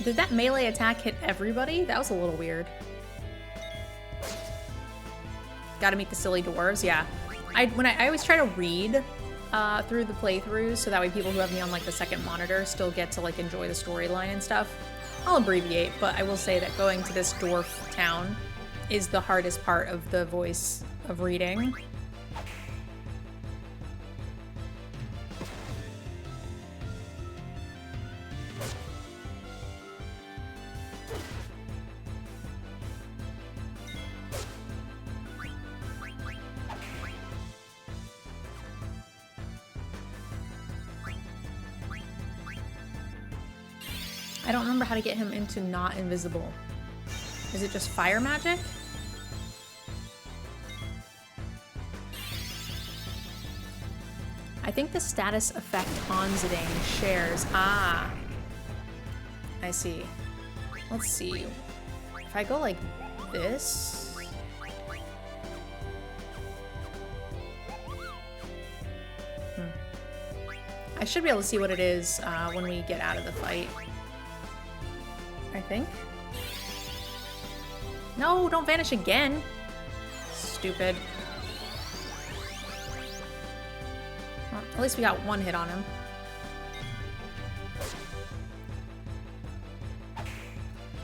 Did that melee attack hit everybody? That was a little weird. Gotta meet the silly dwarves, yeah. I always try to read through the playthroughs so that way people who have me on like the second monitor still get to like enjoy the storyline and stuff. I'll abbreviate, but I will say that going to this dwarf town is the hardest part of the voice of reading. I don't remember how to get him into not invisible. Is it just fire magic? I think the status effect on Zidane shares. Ah. I see. Let's see. If I go like this... I should be able to see what it is when we get out of the fight. I think. No, don't vanish again. Stupid. Well, at least we got one hit on him.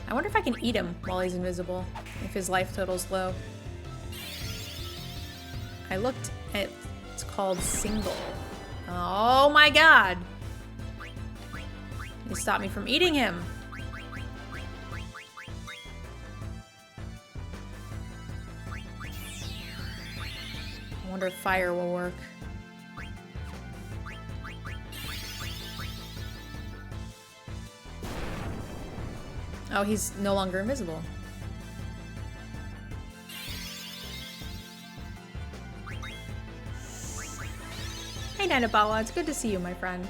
I wonder if I can eat him while he's invisible, if his life total's low. I looked at, it's called single. Oh my god! You stopped me from eating him! I wonder if fire will work. Oh, he's no longer invisible. Hey, Nanabawa, it's good to see you, my friend.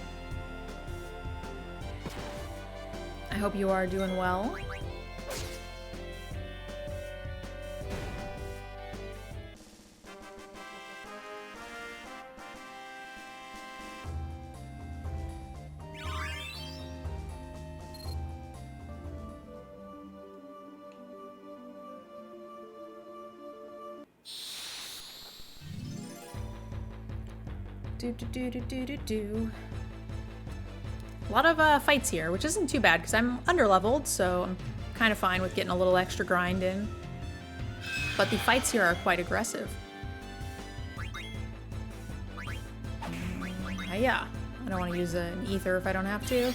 I hope you are doing well. A lot of fights here, which isn't too bad because I'm underleveled, so I'm kind of fine with getting a little extra grind in. But the fights here are quite aggressive. Yeah, I don't want to use an ether if I don't have to.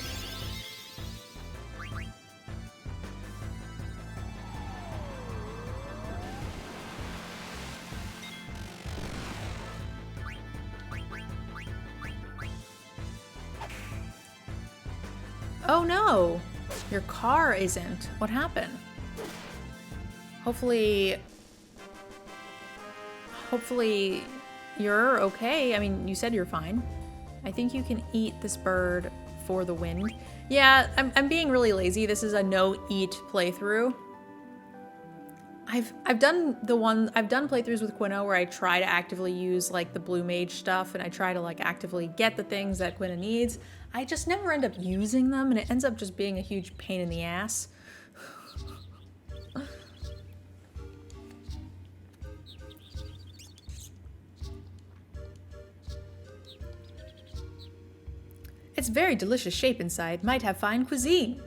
Oh no! Your car isn't. What happened? Hopefully you're okay. I mean, you said you're fine. I think you can eat this bird for the wind. Yeah, I'm being really lazy. This is a no-eat playthrough. I've done playthroughs with Quina where I try to actively use like the blue mage stuff and I try to like actively get the things that Quina needs. I just never end up using them and it ends up just being a huge pain in the ass. It's very delicious shape inside. Might have fine cuisine.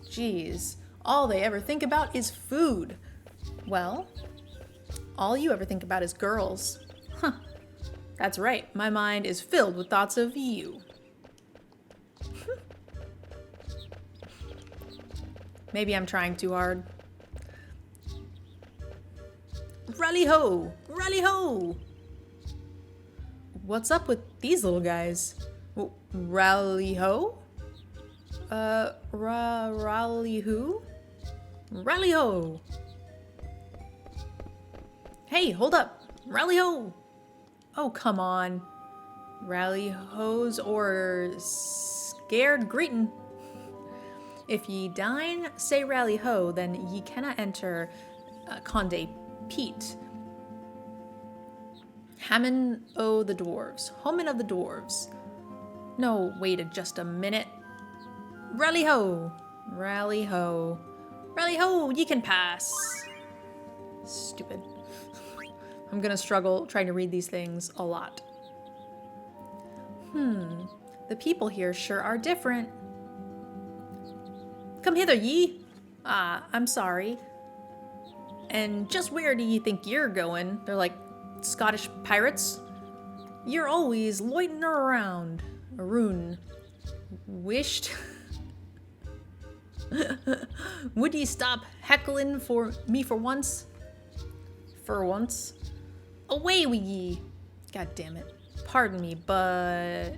Jeez. All they ever think about is food. Well, all you ever think about is girls. Huh. That's right. My mind is filled with thoughts of you. Maybe I'm trying too hard. Rally ho! Rally ho! What's up with these little guys? Rally ho? Rally who? Rally ho! Hey, hold up! Rally ho! Oh, come on. Rally hoes or scared greetin'. If ye dine, say rally ho, then ye cannot enter Conde Pete. Hammon o' the dwarves. Homin of the dwarves. No, wait just a minute. Rally ho! Rally ho. Rally ho! Ye can pass! Stupid. I'm gonna struggle trying to read these things a lot. The people here sure are different. Come hither, ye! Ah, I'm sorry. And just where do ye think you're going? They're like Scottish pirates. You're always loitering around. Arun. Wished. Would ye stop heckling for me for once? For once? Away with ye! God damn it. Pardon me, but...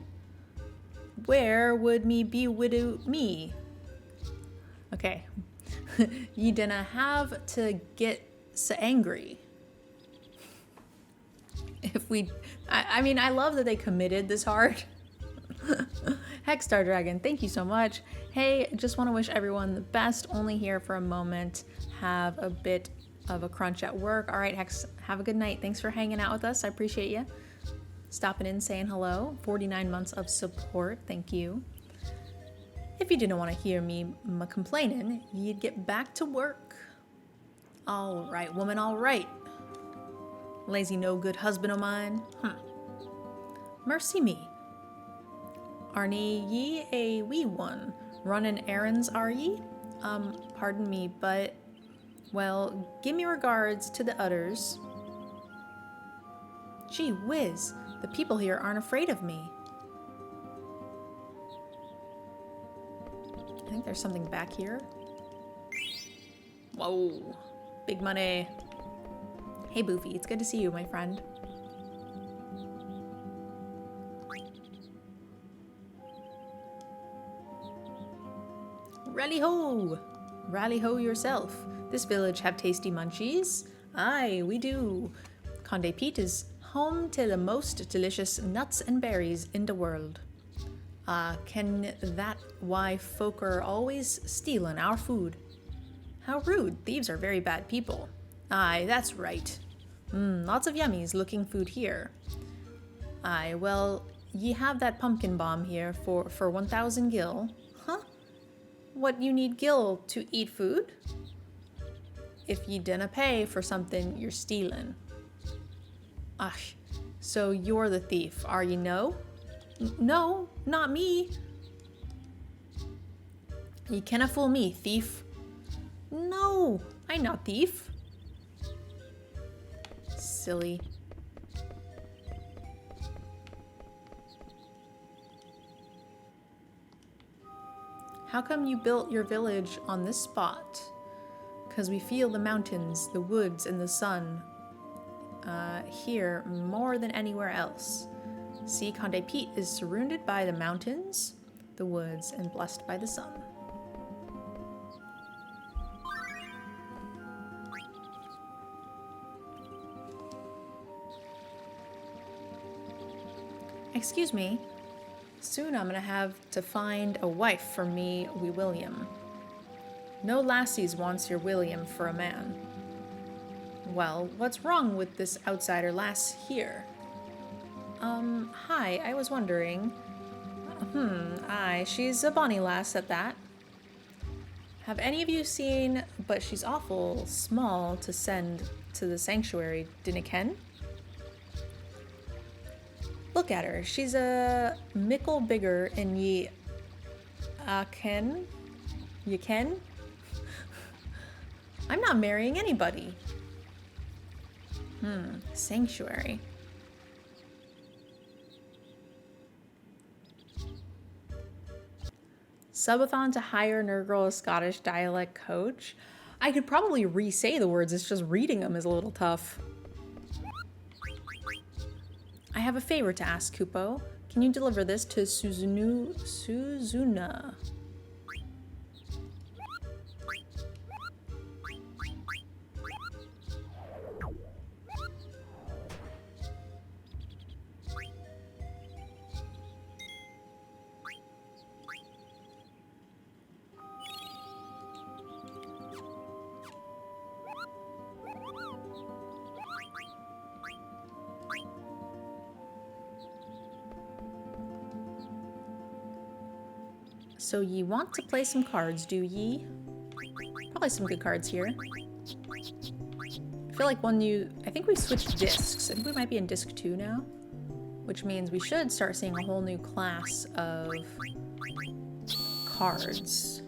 where would me be widow me? Okay. You didn't have to get so angry. If we... I mean, I love that they committed this hard. Hexstar Dragon, thank you so much. Hey, just want to wish everyone the best. Only here for a moment. Have a bit of a crunch at work. All right, Hex, have a good night. Thanks for hanging out with us. I appreciate you. Stopping in, saying hello. 49 months of support. Thank you. If you didn't want to hear me complaining, you'd get back to work. All right, woman, all right. Lazy no good husband of mine. Mercy me. Arnie ye a wee one? Running errands are ye? Pardon me, but, well, give me regards to the others. Gee whiz, the people here aren't afraid of me. I think there's something back here. Whoa, big money. Hey Boofy, it's good to see you, my friend. Rally ho! Rally ho yourself. This village have tasty munchies? Aye, we do. Conde Pete is home to the most delicious nuts and berries in the world. Can that why folk are always stealing our food? How rude, thieves are very bad people. Aye, that's right. Lots of yummies looking food here. Aye, well, ye have that pumpkin bomb here for 1,000 gil. Huh? What, you need gil to eat food? If ye dinna pay for something, you're stealing. Ugh, so you're the thief, are ye no? No, not me. Ye canna fool me, thief. No, I'm not thief. Silly. How come you built your village on this spot? 'Cause we feel the mountains, the woods, and the sun here more than anywhere else. See, Conde Pete is surrounded by the mountains, the woods, and blessed by the sun. Excuse me. Soon I'm gonna have to find a wife for me, wee William. No lassies wants your William for a man. Well, what's wrong with this outsider lass here? Hi, I was wondering. Aye, she's a bonny lass at that. Have any of you seen, but she's awful small to send to the sanctuary, dinna ken? Look at her, she's a mickle bigger in ye, ken? You ken? I'm not marrying anybody. Sanctuary. Subathon to hire Nerdgirl a Scottish dialect coach. I could probably re-say the words, it's just reading them is a little tough. I have a favor to ask, Kupo. Can you deliver this to Suzuna? So ye want to play some cards, do ye? Probably some good cards here. I feel like I think we switched discs. I think we might be in disc 2 now, which means we should start seeing a whole new class of cards.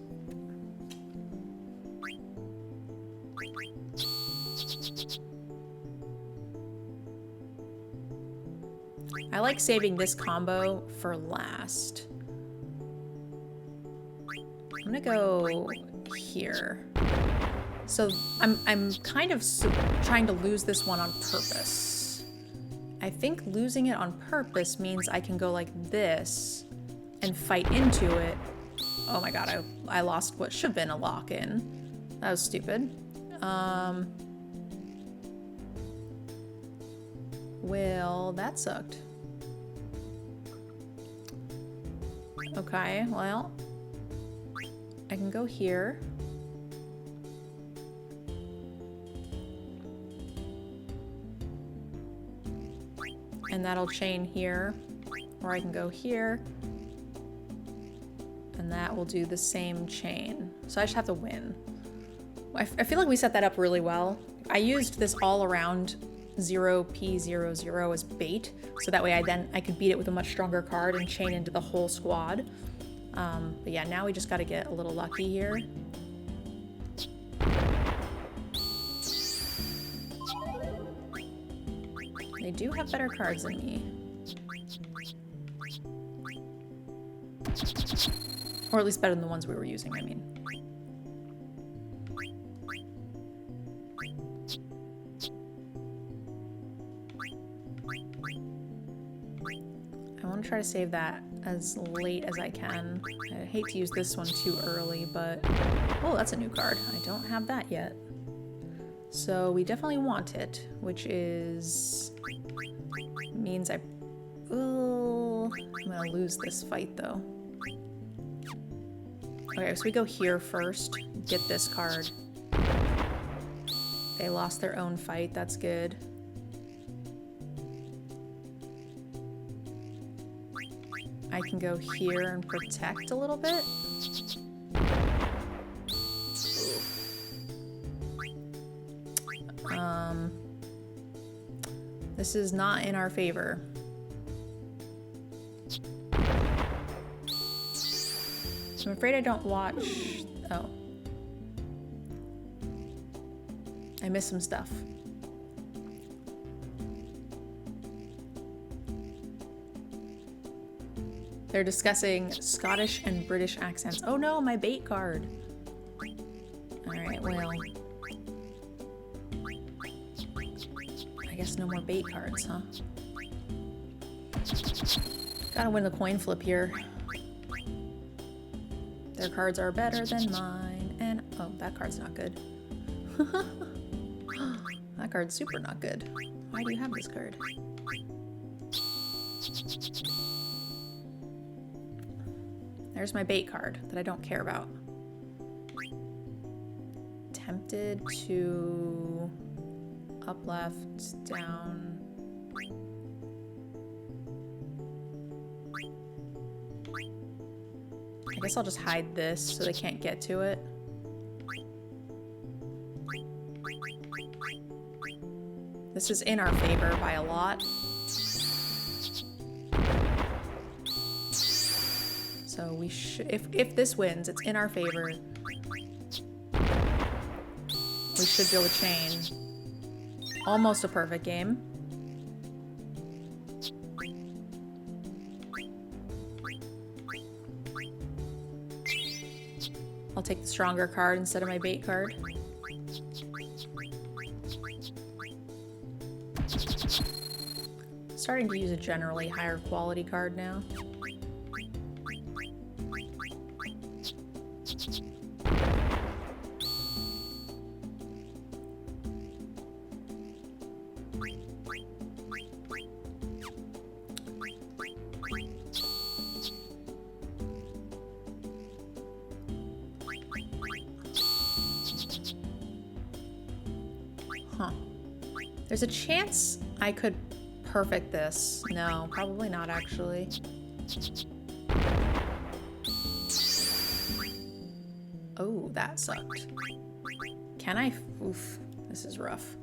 I like saving this combo for last. I'm gonna go here. So I'm kind of trying to lose this one on purpose. I think losing it on purpose means I can go like this and fight into it Oh my god, I lost what should have been a lock-in. That was stupid. Well, that sucked. Okay, well, I can go here. And that'll chain here, or I can go here. And that will do the same chain. So I just have to win. I feel like we set that up really well. I used this all around 0p00 as bait, so that way I could beat it with a much stronger card and chain into the whole squad. But yeah, now we just gotta get a little lucky here. They do have better cards than me. Or at least better than the ones we were using, I mean. I want to try to save that as late as I can. I hate to use this one too early, but... Oh, that's a new card. I don't have that yet. So we definitely want it, which is... means I'm gonna lose this fight, though. Okay, so we go here first, get this card. They lost their own fight, that's good. I can go here and protect a little bit. This is not in our favor. I'm afraid I don't watch... Oh. I missed some stuff. They're discussing Scottish and British accents. Oh no, my bait card. Alright, well... I guess no more bait cards, huh? Gotta win the coin flip here. Their cards are better than mine, and... Oh, that card's not good. That card's super not good. Why do you have this card? There's my bait card that I don't care about. Tempted to... Up, left, down... I guess I'll just hide this so they can't get to it. This is in our favor by a lot. So we should, if this wins, it's in our favor. We should be able to chain. Almost a perfect game. I'll take the stronger card instead of my bait card. Starting to use a generally higher quality card now. Huh. There's a chance I could perfect this. No, probably not actually. Oh, that sucked. Can I? Oof, this is rough.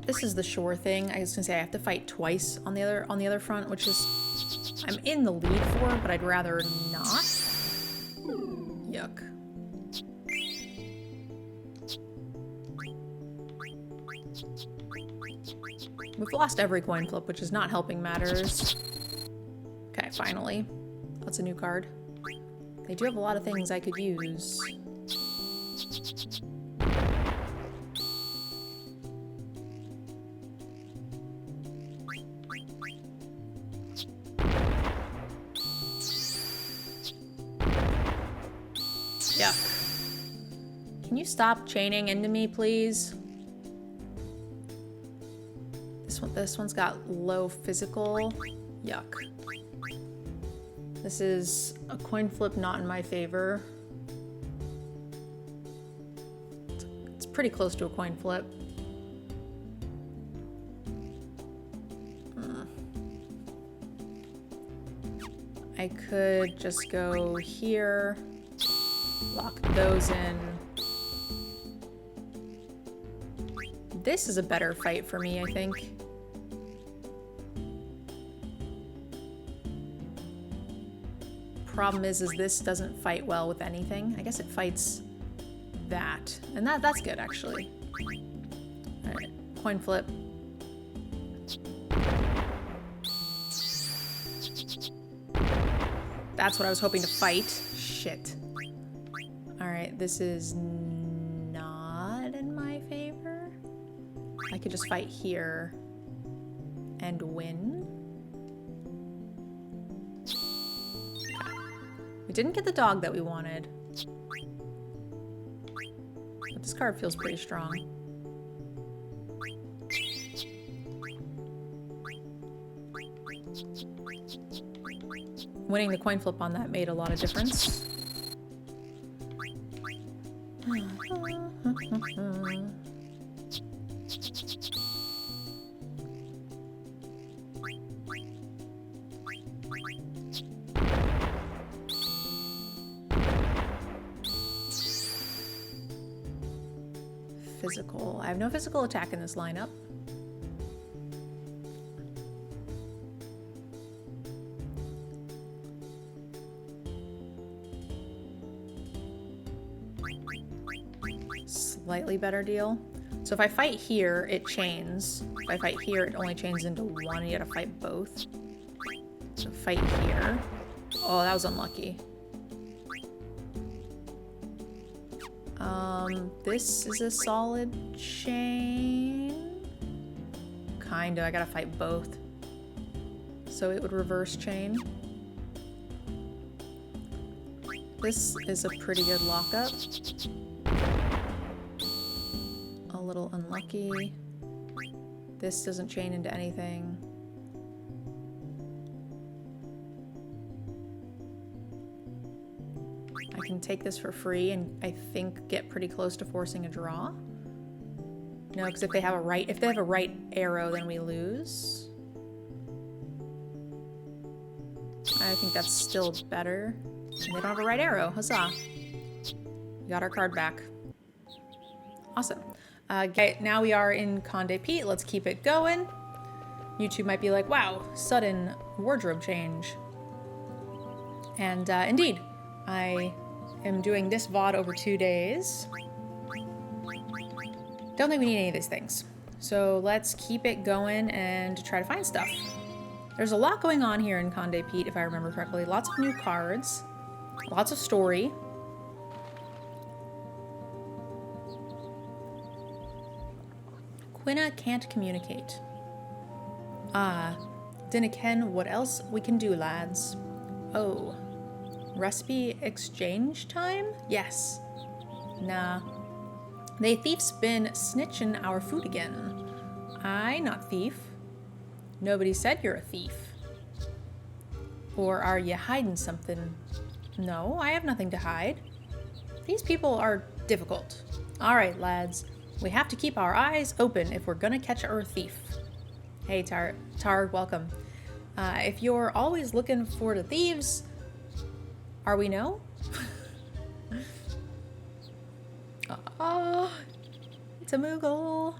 This is the sure thing. I was gonna say I have to fight twice on the other front, which is I'm in the lead for, but I'd rather not. Yuck. We've lost every coin flip, which is not helping matters. Okay, finally. That's a new card. They do have a lot of things I could use. Yuck. Can you stop chaining into me, please? This one's got low physical. Yuck. This is a coin flip not in my favor. It's pretty close to a coin flip. I could just go here, lock those in. This is a better fight for me, I think. Problem is this doesn't fight well with anything. I guess it fights that. And that's good, actually. All right, coin flip. That's what I was hoping to fight. Shit. All right, this is not in my favor. I could just fight here and win. We didn't get the dog that we wanted. But this card feels pretty strong. Winning the coin flip on that made a lot of difference. Physical. I have no physical attack in this lineup. Slightly better deal. So if I fight here, it chains. If I fight here, it only chains into one. You gotta fight both. So fight here. Oh, that was unlucky. This is a solid chain. Kinda. I gotta fight both. So it would reverse chain. This is a pretty good lockup. A little unlucky. This doesn't chain into anything. I can take this for free and I think get pretty close to forcing a draw. No, because if they have a right arrow, then we lose. I think that's still better. And they don't have a right arrow. Huzzah. We got our card back. Awesome. Okay, now we are in Conde Pete. Let's keep it going. YouTube might be like, wow, sudden wardrobe change. And indeed, I am doing this VOD over 2 days. Don't think we need any of these things. So let's keep it going and try to find stuff. There's a lot going on here in Conde Pete, if I remember correctly. Lots of new cards, lots of story. Quina can't communicate. Then again, what else we can do, lads? Oh, recipe exchange time? Yes. Nah. They thief's been snitching our food again. I not thief. Nobody said you're a thief. Or are you hiding something? No, I have nothing to hide. These people are difficult. All right, lads. We have to keep our eyes open if we're gonna catch our thief. Hey, Tar, welcome. If you're always looking for the thieves, are we no? Oh, it's a Moogle.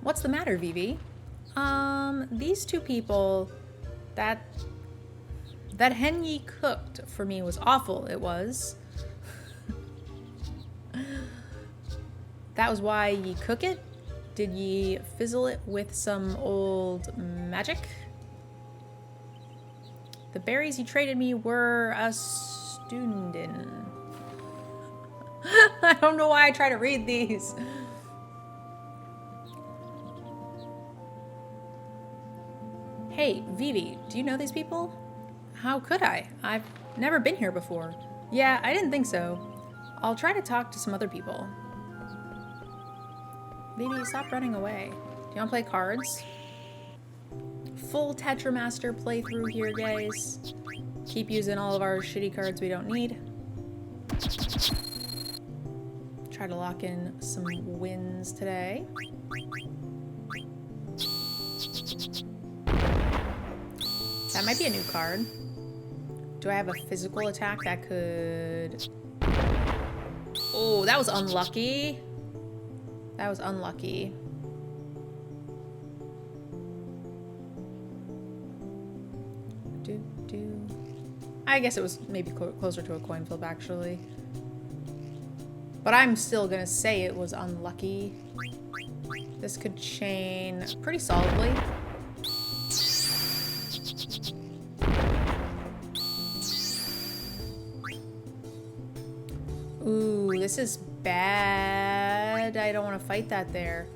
What's the matter, Vivi? These two people, that hen ye cooked for me was awful, it was. That was why ye cook it? Did ye fizzle it with some old magic? The berries you traded me were a stundin. I don't know why I try to read these. Hey, Vivi, do you know these people? How could I? I've never been here before. Yeah, I didn't think so. I'll try to talk to some other people. Baby, stop running away. Do you want to play cards? Full Tetramaster playthrough here, guys. Keep using all of our shitty cards we don't need. Try to lock in some wins today. That might be a new card. Do I have a physical attack that could... Oh, that was unlucky. That was unlucky. I guess it was maybe closer to a coin flip, actually. But I'm still gonna say it was unlucky. This could chain pretty solidly. Ooh, this is bad. I don't want to fight that there.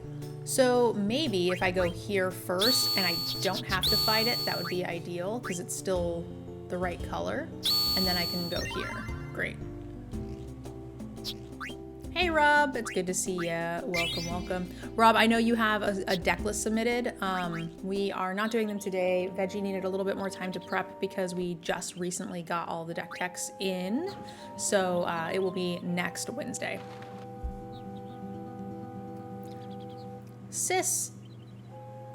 So maybe if I go here first and I don't have to fight it, that would be ideal because it's still the right color. And then I can go here. Great. Hey Rob, it's good to see ya. Welcome, welcome. Rob, I know you have a deck list submitted. We are not doing them today. Veggie needed a little bit more time to prep because we just recently got all the deck techs in. So it will be next Wednesday. Sis,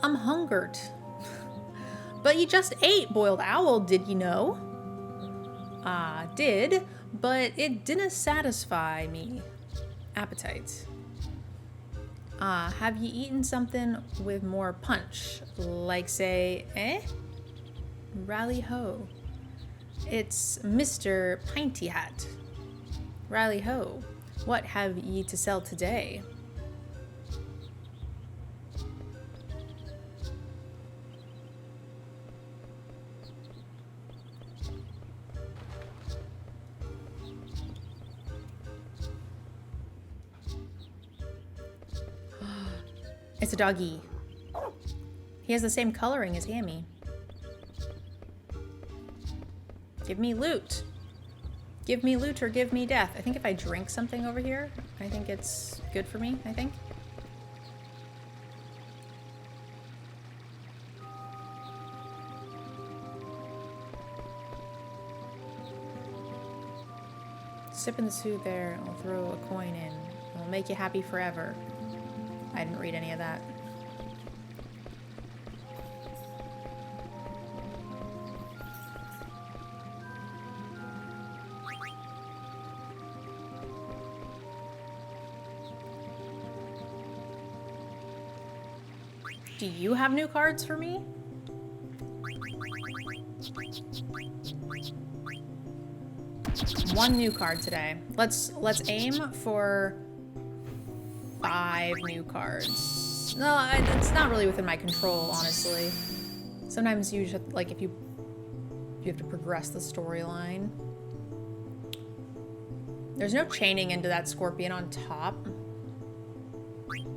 I'm hungered. But you just ate boiled owl, did you know? Did, but it didn't satisfy me. Appetite. Have you eaten something with more punch? Like, say, Rally ho. It's Mr. Pinty Hat. Rally ho. What have ye to sell today? It's a doggy. He has the same coloring as Hammy. Give me loot. Give me loot or give me death. I think if I drink something over here, I think it's good for me, I think. Sip in the suit there, I'll throw a coin in. It'll make you happy forever. I didn't read any of that. Do you have new cards for me? One new card today. Let's aim for 5 new cards. No, it's not really within my control, honestly. Sometimes you just, like, if you have to progress the storyline. There's no chaining into that scorpion on top.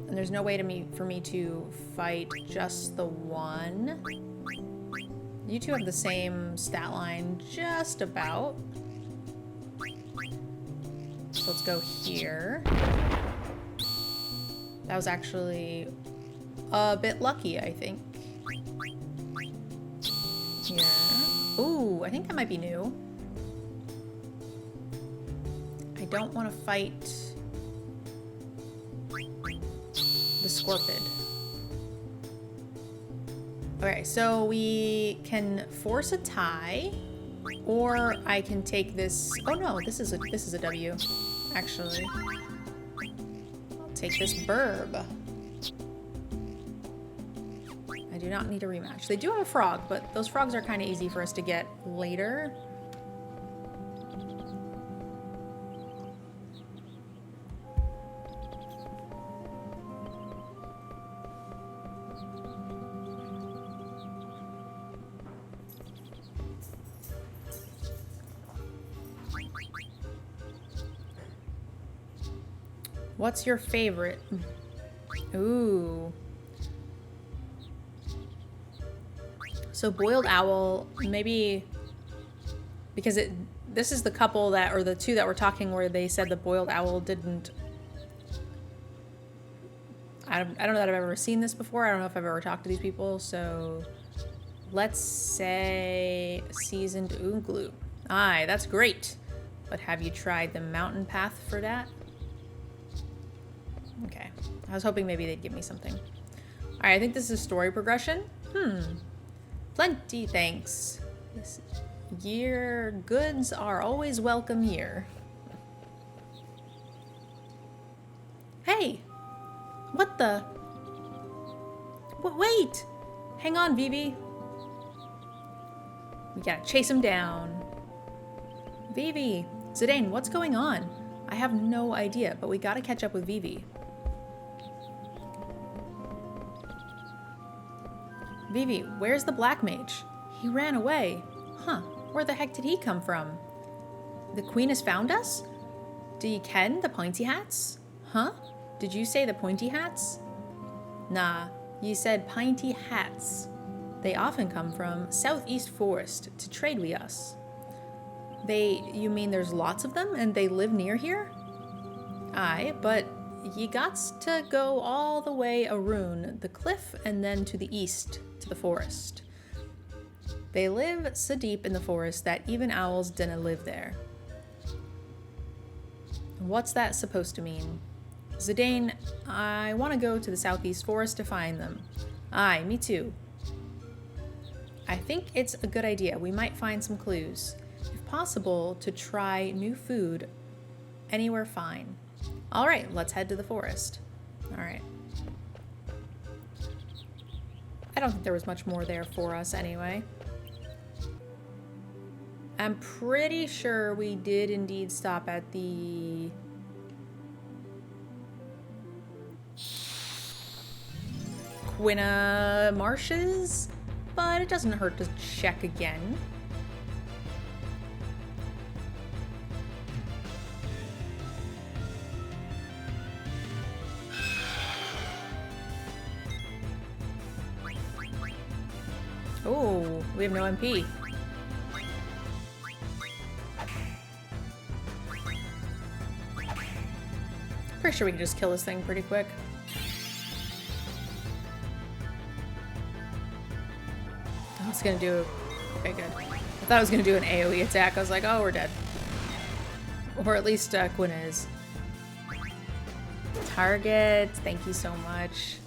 And there's no way for me to fight just the one. You two have the same stat line, just about. So let's go here. That was actually a bit lucky, I think. Here. Ooh, I think that might be new. I don't want to fight the Scorpid. Okay, so we can force a tie, or I can take this. Oh no, this is a W, actually. Take this burb. I do not need a rematch. They do have a frog, but those frogs are kind of easy for us to get later. What's your favorite? Ooh. So boiled owl, maybe Because this is the couple that, or the two that were talking where they said the boiled owl didn't... I don't know that I've ever seen this before. I don't know if I've ever talked to these people, so... Let's say seasoned ooglu. Aye, that's great. But have you tried the mountain path for that? Okay. I was hoping maybe they'd give me something. Alright, I think this is story progression. Plenty thanks. This year goods are always welcome here. Hey! What the? Wait! Hang on, Vivi. We gotta chase him down. Vivi! Zidane, what's going on? I have no idea, but we gotta catch up with Vivi. Vivi, where's the black mage? He ran away. Huh, where the heck did he come from? The queen has found us? Do you ken the pointy hats? Huh? Did you say the pointy hats? Nah, you said pinty hats. They often come from Southeast Forest to trade with us. You mean there's lots of them and they live near here? Aye, but ye gots to go all the way around the cliff and then to the east to the forest. They live so deep in the forest that even owls dinna live there. What's that supposed to mean? Zidane, I want to go to the Southeast Forest to find them. Aye, me too. I think it's a good idea. We might find some clues. If possible, to try new food anywhere fine. All right, let's head to the forest. All right. I don't think there was much more there for us anyway. I'm pretty sure we did indeed stop at the... Quina Marshes, but it doesn't hurt to check again. Oh, we have no MP. Pretty sure we can just kill this thing pretty quick. It's gonna do... Okay, good. I thought I was gonna do an AoE attack. I was like, oh, we're dead. Or at least Quinn is. Target, thank you so much.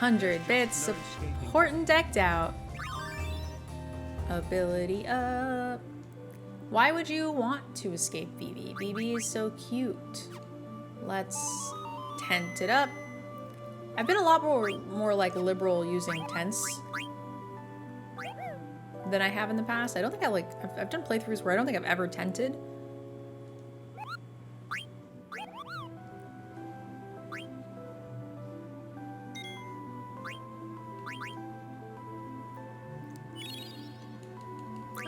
100 bits, support and decked out. Ability up. Why would you want to escape Vivi? Vivi is so cute. Let's tent it up. I've been a lot more like liberal using tents than I have in the past. I don't think I've done playthroughs where I don't think I've ever tented.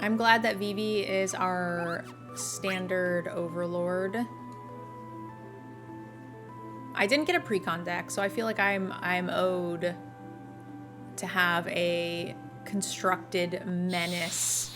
I'm glad that Vivi is our standard overlord. I didn't get a precon deck, so I feel like I'm owed to have a constructed menace.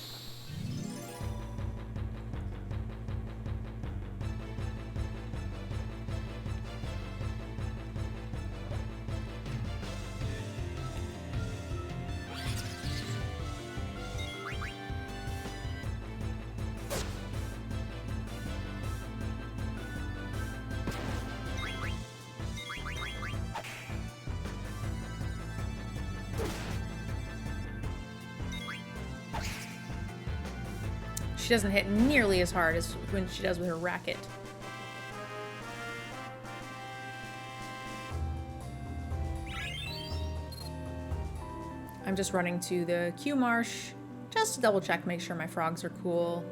She doesn't hit nearly as hard as when she does with her racket. I'm just running to the Q Marsh just to double check, make sure my frogs are cool.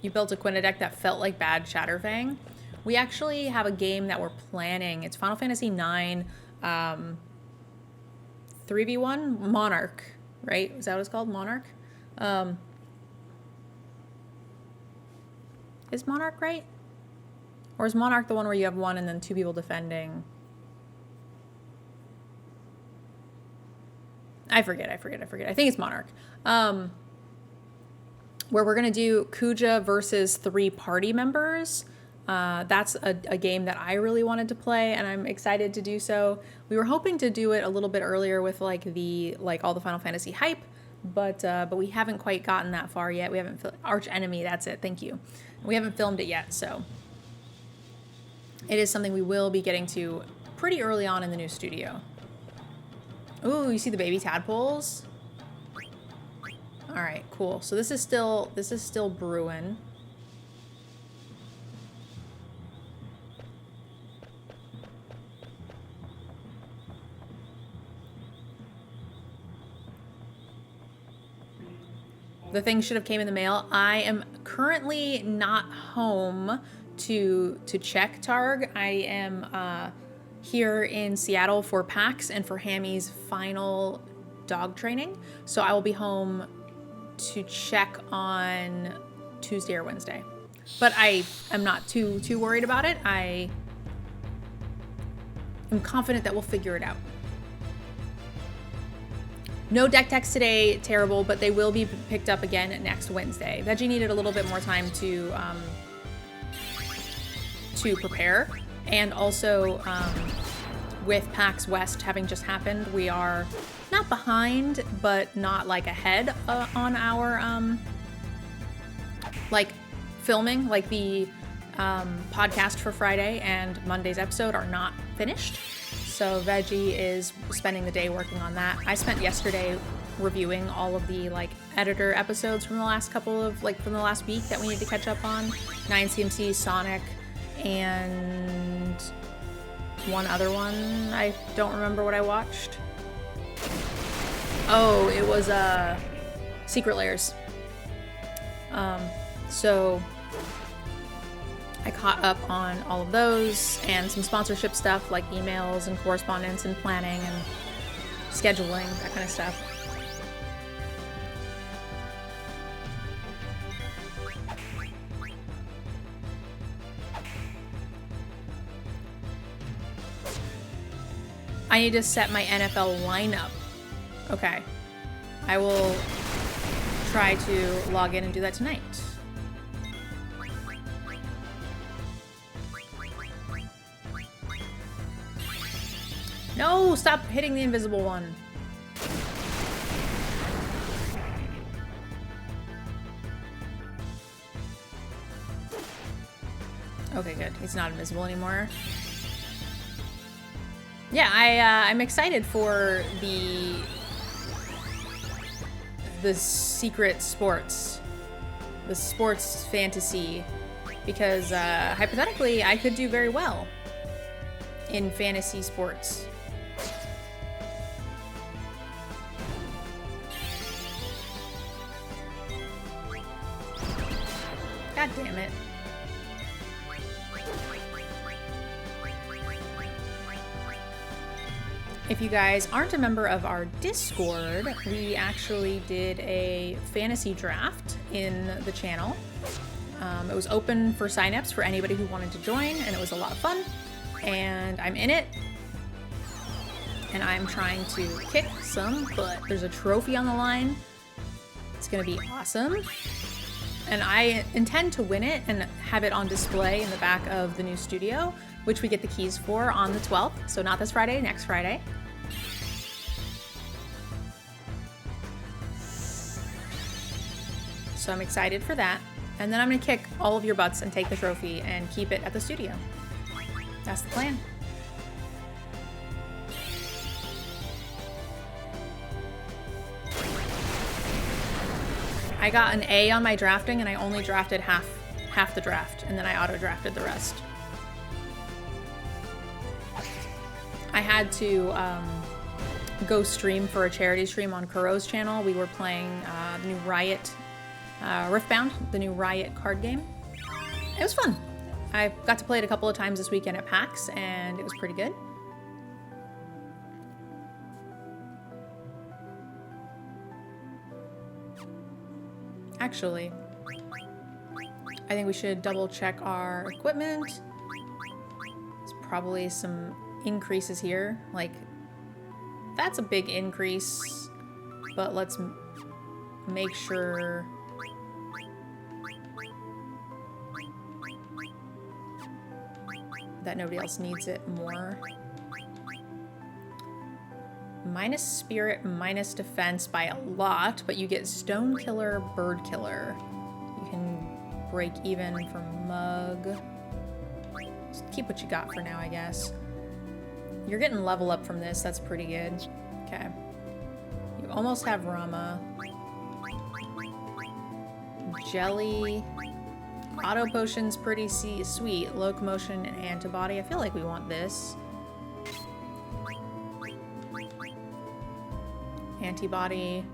You built a Quina deck that felt like bad Shatterfang. We actually have a game that we're planning. It's Final Fantasy IX 3v1 Monarch, right? Is that what it's called? Monarch? Is Monarch right? Or is Monarch the one where you have one and then two people defending? I forget. I think it's Monarch. Where we're going to do Kuja versus 3 party members. That's a game that I really wanted to play, and I'm excited to do so. We were hoping to do it a little bit earlier with all the Final Fantasy hype, but we haven't quite gotten that far yet. We haven't Arch Enemy, that's it. Thank you. We haven't filmed it yet, so it is something we will be getting to pretty early on in the new studio. Ooh, you see the baby tadpoles? All right, cool. So this is still brewing. The thing should have came in the mail. I am currently not home to check Targ. I am here in Seattle for PAX and for Hammy's final dog training. So I will be home to check on Tuesday or Wednesday. But I am not too worried about it. I am confident that we'll figure it out. No deck techs today, terrible, but they will be picked up again next Wednesday. Veggie needed a little bit more time to prepare, and also with PAX West having just happened, we are not behind, but not like ahead on our like filming. Like the podcast for Friday and Monday's episode are not finished. So Veggie is spending the day working on that. I spent yesterday reviewing all of the like editor episodes from the last from the last week that we need to catch up on. 9CMC, Sonic, and one other one. I don't remember what I watched. Oh, it was Secret Layers. So I caught up on all of those and some sponsorship stuff like emails and correspondence and planning and scheduling, that kind of stuff. I need to set my NFL lineup. Okay. I will try to log in and do that tonight. No, stop hitting the invisible one. Okay, good. He's not invisible anymore. Yeah, I'm excited for the secret sports, the sports fantasy, because hypothetically I could do very well in fantasy sports. God damn it. If you guys aren't a member of our Discord, we actually did a fantasy draft in the channel. It was open for signups for anybody who wanted to join, and it was a lot of fun. And I'm in it, and I'm trying to kick some butt. There's a trophy on the line. It's gonna be awesome. And I intend to win it and have it on display in the back of the new studio, which we get the keys for on the 12th. So not this Friday, next Friday. So I'm excited for that. And then I'm gonna kick all of your butts and take the trophy and keep it at the studio. That's the plan. I got an A on my drafting, and I only drafted half the draft, and then I auto-drafted the rest. I had to go stream for a charity stream on Kuro's channel. We were playing the new Riot, Riftbound, the new Riot card game. It was fun. I got to play it a couple of times this weekend at PAX, and it was pretty good. Actually, I think we should double check our equipment. There's probably some increases here. Like, that's a big increase. but let's make sure that nobody else needs it more. Minus spirit, minus defense by a lot, but you get stone killer, bird killer. You can break even for mug. Just keep what you got for now, I guess. You're getting level up from this, that's pretty good. Okay. You almost have Rama. Jelly. Auto potion's pretty sweet. Locomotion and antibody. I feel like we want this. Antibody.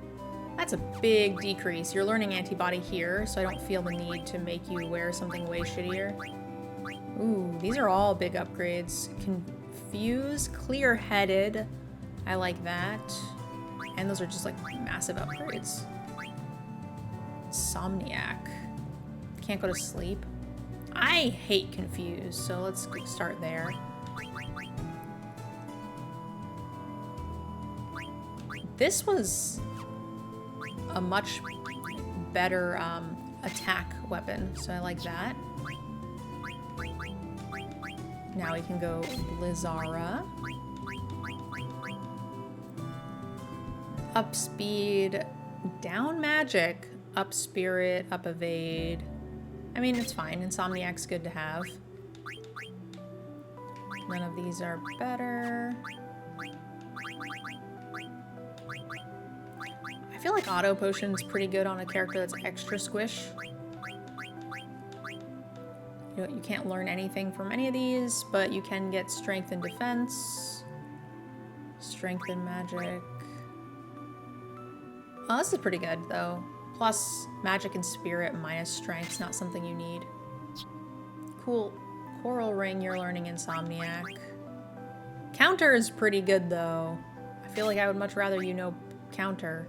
That's a big decrease. You're learning antibody here, so I don't feel the need to make you wear something way shittier. Ooh, these are all big upgrades. Confuse, clear-headed. I like that. And those are just like massive upgrades. Insomniac. Can't go to sleep. I hate confuse, so let's start there. This was a much better attack weapon, so I like that. Now we can go Blizzara. Up speed, down magic, up spirit, up evade. I mean, it's fine. Insomniac's good to have. None of these are better. I feel like auto potion's pretty good on a character that's extra squish. You can't learn anything from any of these, but you can get strength and defense. Strength and magic. Oh, this is pretty good, though. Plus, magic and spirit minus strength's not something you need. Cool. Coral ring, you're learning Insomniac. Counter is pretty good, though. I feel like I would much rather you know counter.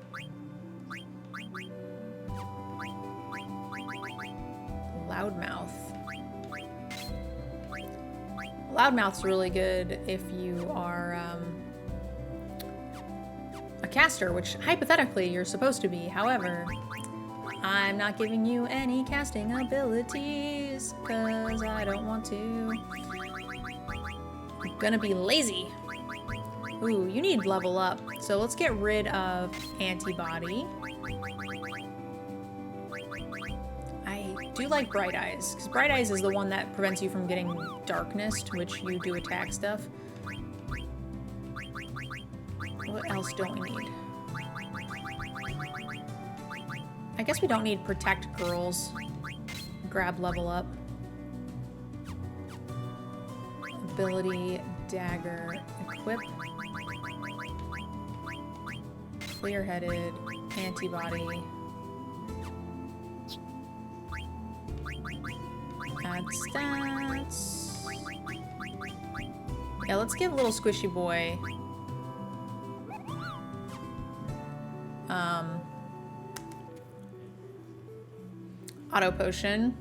Loudmouth. Loudmouth's really good if you are a caster, which hypothetically you're supposed to be. However, I'm not giving you any casting abilities because I don't want to. I'm gonna be lazy. Ooh, you need level up. So let's get rid of antibody. I do like Bright Eyes, because Bright Eyes is the one that prevents you from getting darkness, to which you do attack stuff. What else don't we need? I guess we don't need Protect Girls. Grab level up. Ability, dagger, equip. Clear-headed, antibody. Add stats. Yeah, let's give little squishy boy auto potion.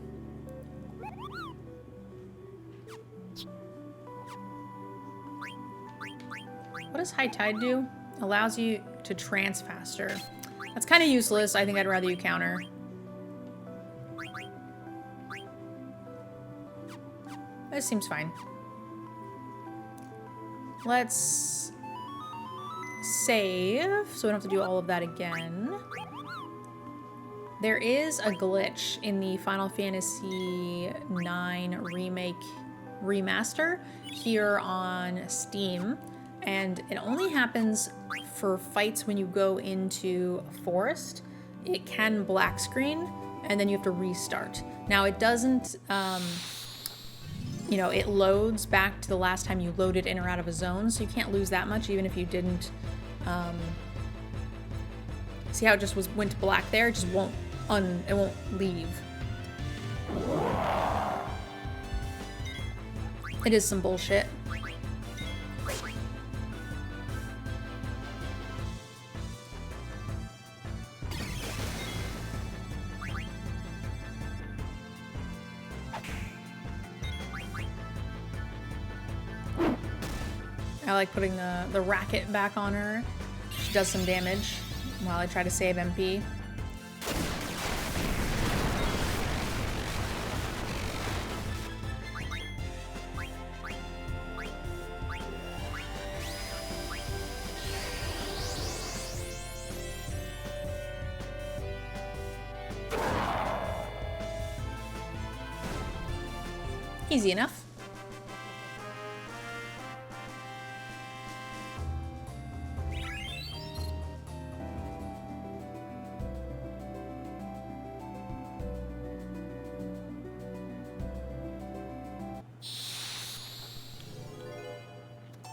What does High Tide do? Allows you to trance faster. That's kind of useless. I think I'd rather you counter. This seems fine. Let's save, so we don't have to do all of that again. There is a glitch in the Final Fantasy IX Remake Remaster here on Steam, and it only happens for fights when you go into a forest. It can black screen, and then you have to restart. Now, it doesn't, you know, it loads back to the last time you loaded in or out of a zone, so you can't lose that much even if you didn't, see how it just went black there? It just won't, it won't leave. It is some bullshit. I like putting the racket back on her. She does some damage. while I try to save MP. Easy enough.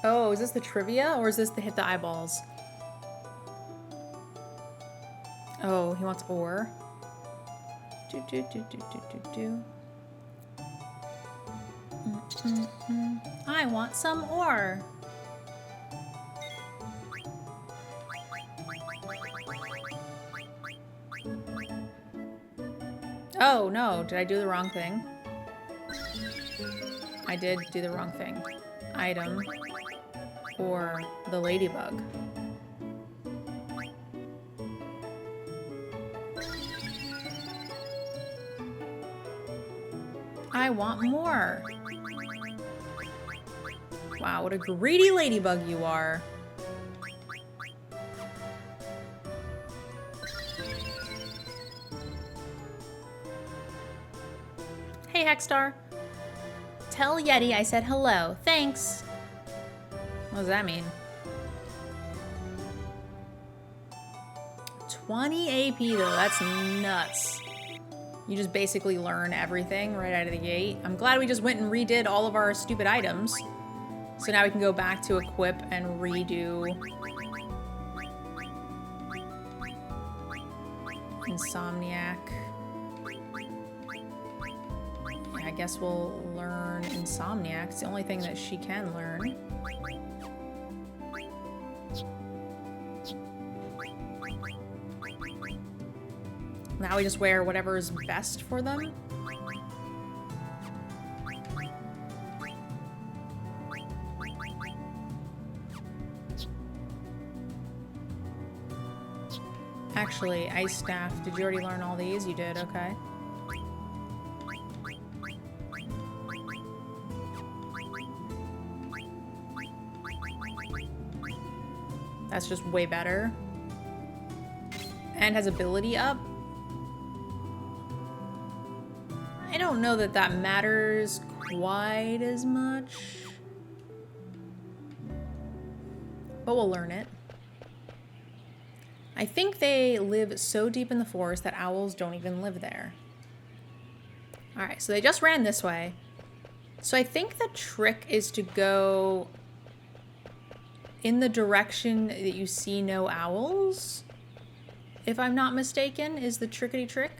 Oh, is this the trivia or is this the hit the eyeballs? Oh, he wants ore. I want some ore. Oh no, did I do the wrong thing? I did do the wrong thing. Item or the ladybug. I want more. Wow, what a greedy ladybug you are. Hey, Hexstar. Tell Yeti I said hello. Thanks. What does that mean? 20 AP though, that's nuts. You just basically learn everything right out of the gate. I'm glad we just went and redid all of our stupid items. So now we can go back to equip and redo Insomniac. Yeah, I guess we'll learn Insomniac. It's the only thing that she can learn. Now we just wear whatever is best for them. Actually, Ice Staff, did you already learn all these? You did, okay. That's just way better. And has ability up. I don't know that that matters quite as much. But we'll learn it. I think they live so deep in the forest that owls don't even live there. Alright, so they just ran this way. So I think the trick is to go in the direction that you see no owls. If I'm not mistaken, is the trickety trick.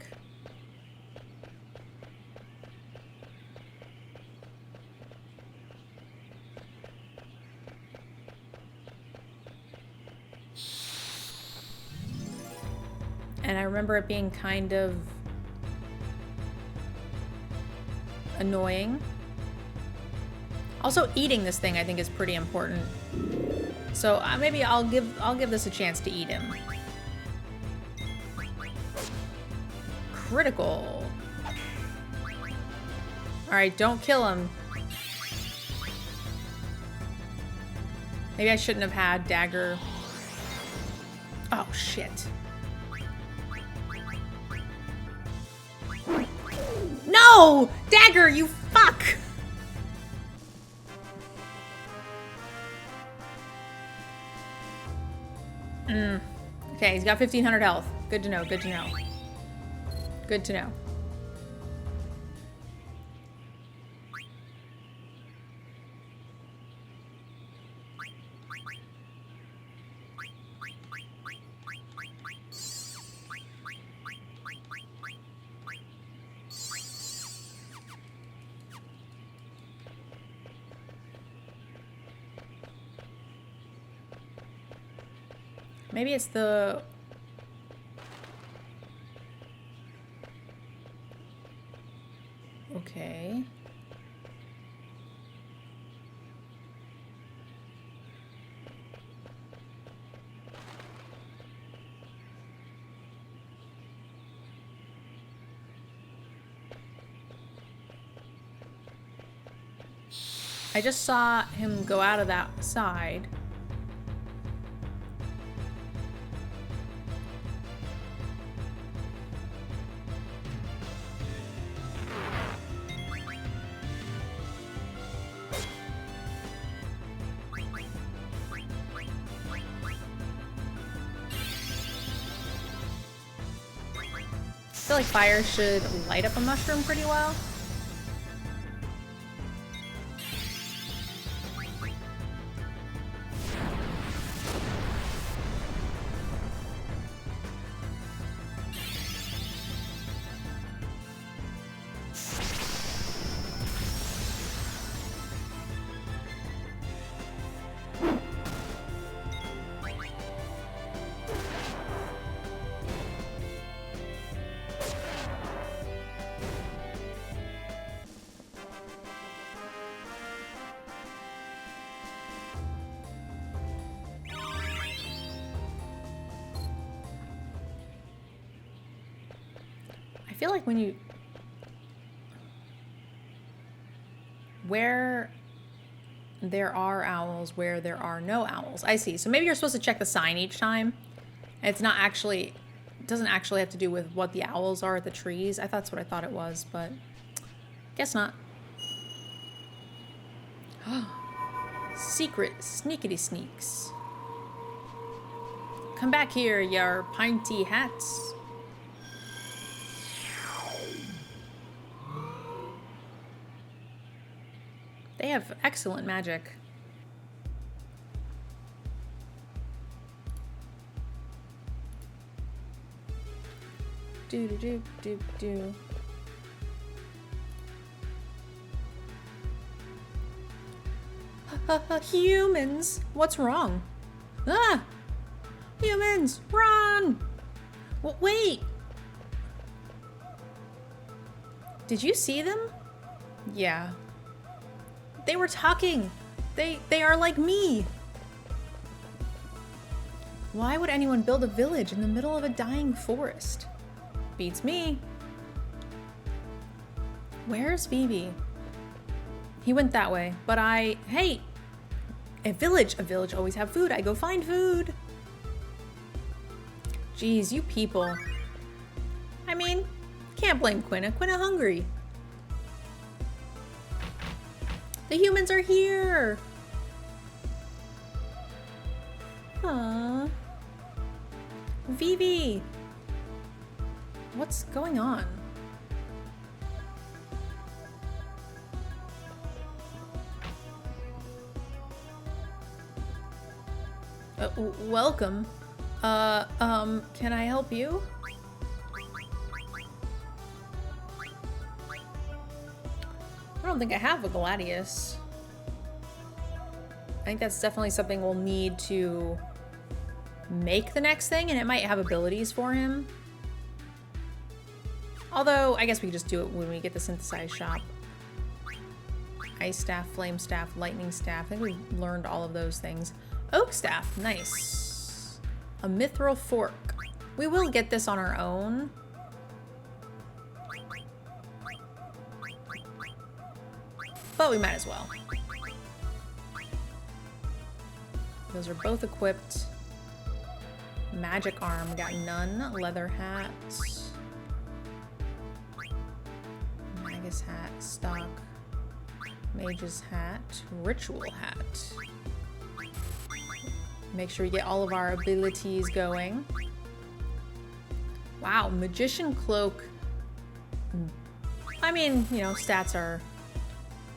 And I remember it being kind of annoying. Also, eating this thing I think is pretty important. So maybe I'll give this a chance to eat him. Critical. All right, don't kill him. Maybe I shouldn't have had dagger. Oh shit. No! Dagger, you fuck! Okay, he's got 1500 health. Good to know, good to know. Good to know. Maybe it's the... Okay. I just saw him go out of that side. I feel like fire should light up a mushroom pretty well. I feel like when you... Where there are owls, where there are no owls. I see. So maybe you're supposed to check the sign each time. It's not actually... It doesn't actually have to do with what the owls are at the trees. That's what I thought it was, but... Guess not. Secret sneakity sneaks. Come back here, your pinty hats. They have excellent magic. Do do do do do. Humans, what's wrong? Ah! Humans, run! Wait! Did you see them? Yeah. They were talking. They are like me. Why would anyone build a village in the middle of a dying forest? Beats me. Where's Vivi? He went that way, but hey, a village always have food. I go find food. Jeez, you people. I mean, can't blame Quina. Quina hungry. The humans are here! Aww. Vivi! What's going on? Welcome. Can I help you? I don't think I have a Gladius. I think that's definitely something we'll need to make the next thing, and it might have abilities for him. Although, I guess we can just do it when we get the synthesized shop. Ice staff, flame staff, lightning staff. I think we learned all of those things. Oak staff, nice. A mithril fork. We will get this on our own. But we might as well. Those are both equipped. Magic arm, got none. Leather hat. Magus hat, stock. Mage's hat. Ritual hat. Make sure we get all of our abilities going. Wow, magician cloak. I mean, you know, stats are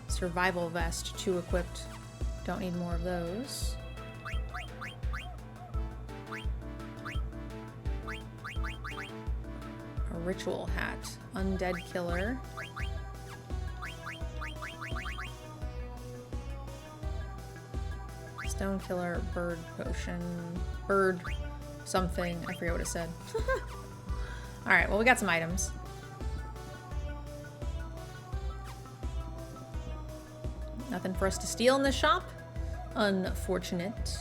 survival vest, 2 equipped. Don't need more of those. A ritual hat. Undead killer. Stone killer, bird potion. Bird something. I forget what it said. Alright, well we got some items. Nothing for us to steal in this shop. Unfortunate.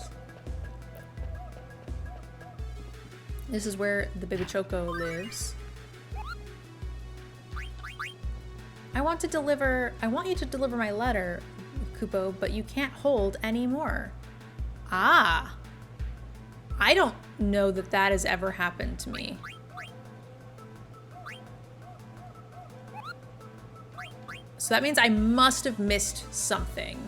This is where the baby Choco lives. I want you to deliver my letter. Kupo, but you can't hold anymore. Ah. I don't know that that has ever happened to me. So that means I must have missed something.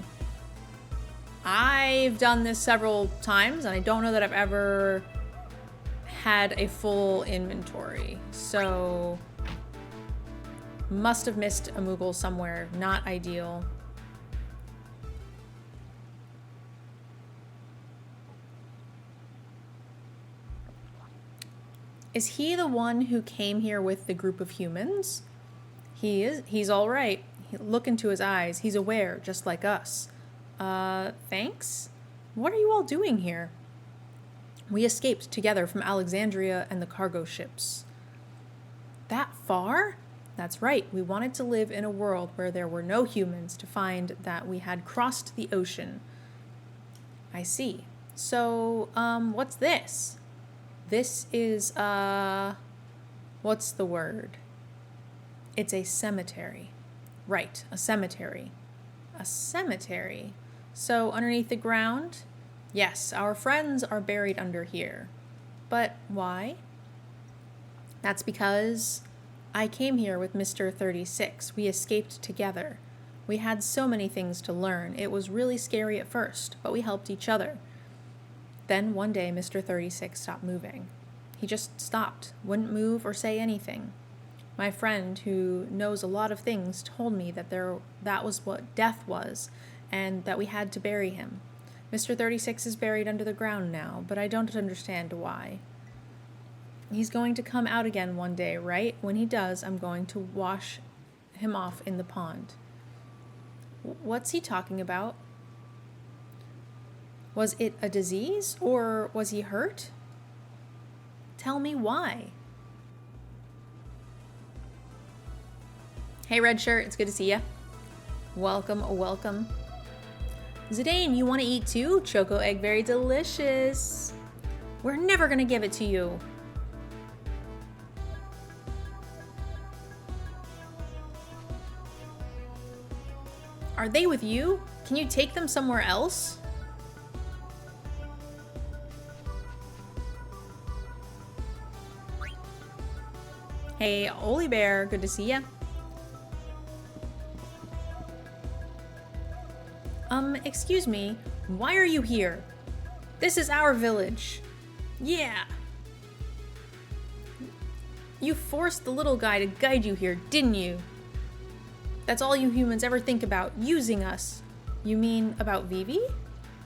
I've done this several times, and I don't know that I've ever had a full inventory. So must have missed a Moogle somewhere. Not ideal. Is he the one who came here with the group of humans? He is. He's all right. Look into his eyes. He's aware, just like us. Thanks? What are you all doing here? We escaped together from Alexandria and the cargo ships. That far? That's right. We wanted to live in a world where there were no humans to find that we had crossed the ocean. I see. So, what's this? This is, what's the word? It's a cemetery. Right, a cemetery. A cemetery. So, underneath the ground? Yes, our friends are buried under here. But why? That's because I came here with Mr. 36. We escaped together. We had so many things to learn. It was really scary at first, but we helped each other. Then one day, Mr. 36 stopped moving. He just stopped, wouldn't move or say anything. My friend, who knows a lot of things, told me that that was what death was, and that we had to bury him. Mr. 36 is buried under the ground now, but I don't understand why. He's going to come out again one day, right? When he does, I'm going to wash him off in the pond. What's he talking about? Was it a disease, or was he hurt? Tell me why. Hey, Red Shirt, it's good to see ya. Welcome, welcome. Zidane, you want to eat too? Choco egg, very delicious. We're never gonna give it to you. Are they with you? Can you take them somewhere else? Hey, Oli Bear, good to see ya. Excuse me, why are you here? This is our village. Yeah. You forced the little guy to guide you here, didn't you? That's all you humans ever think about, using us. You mean about Vivi?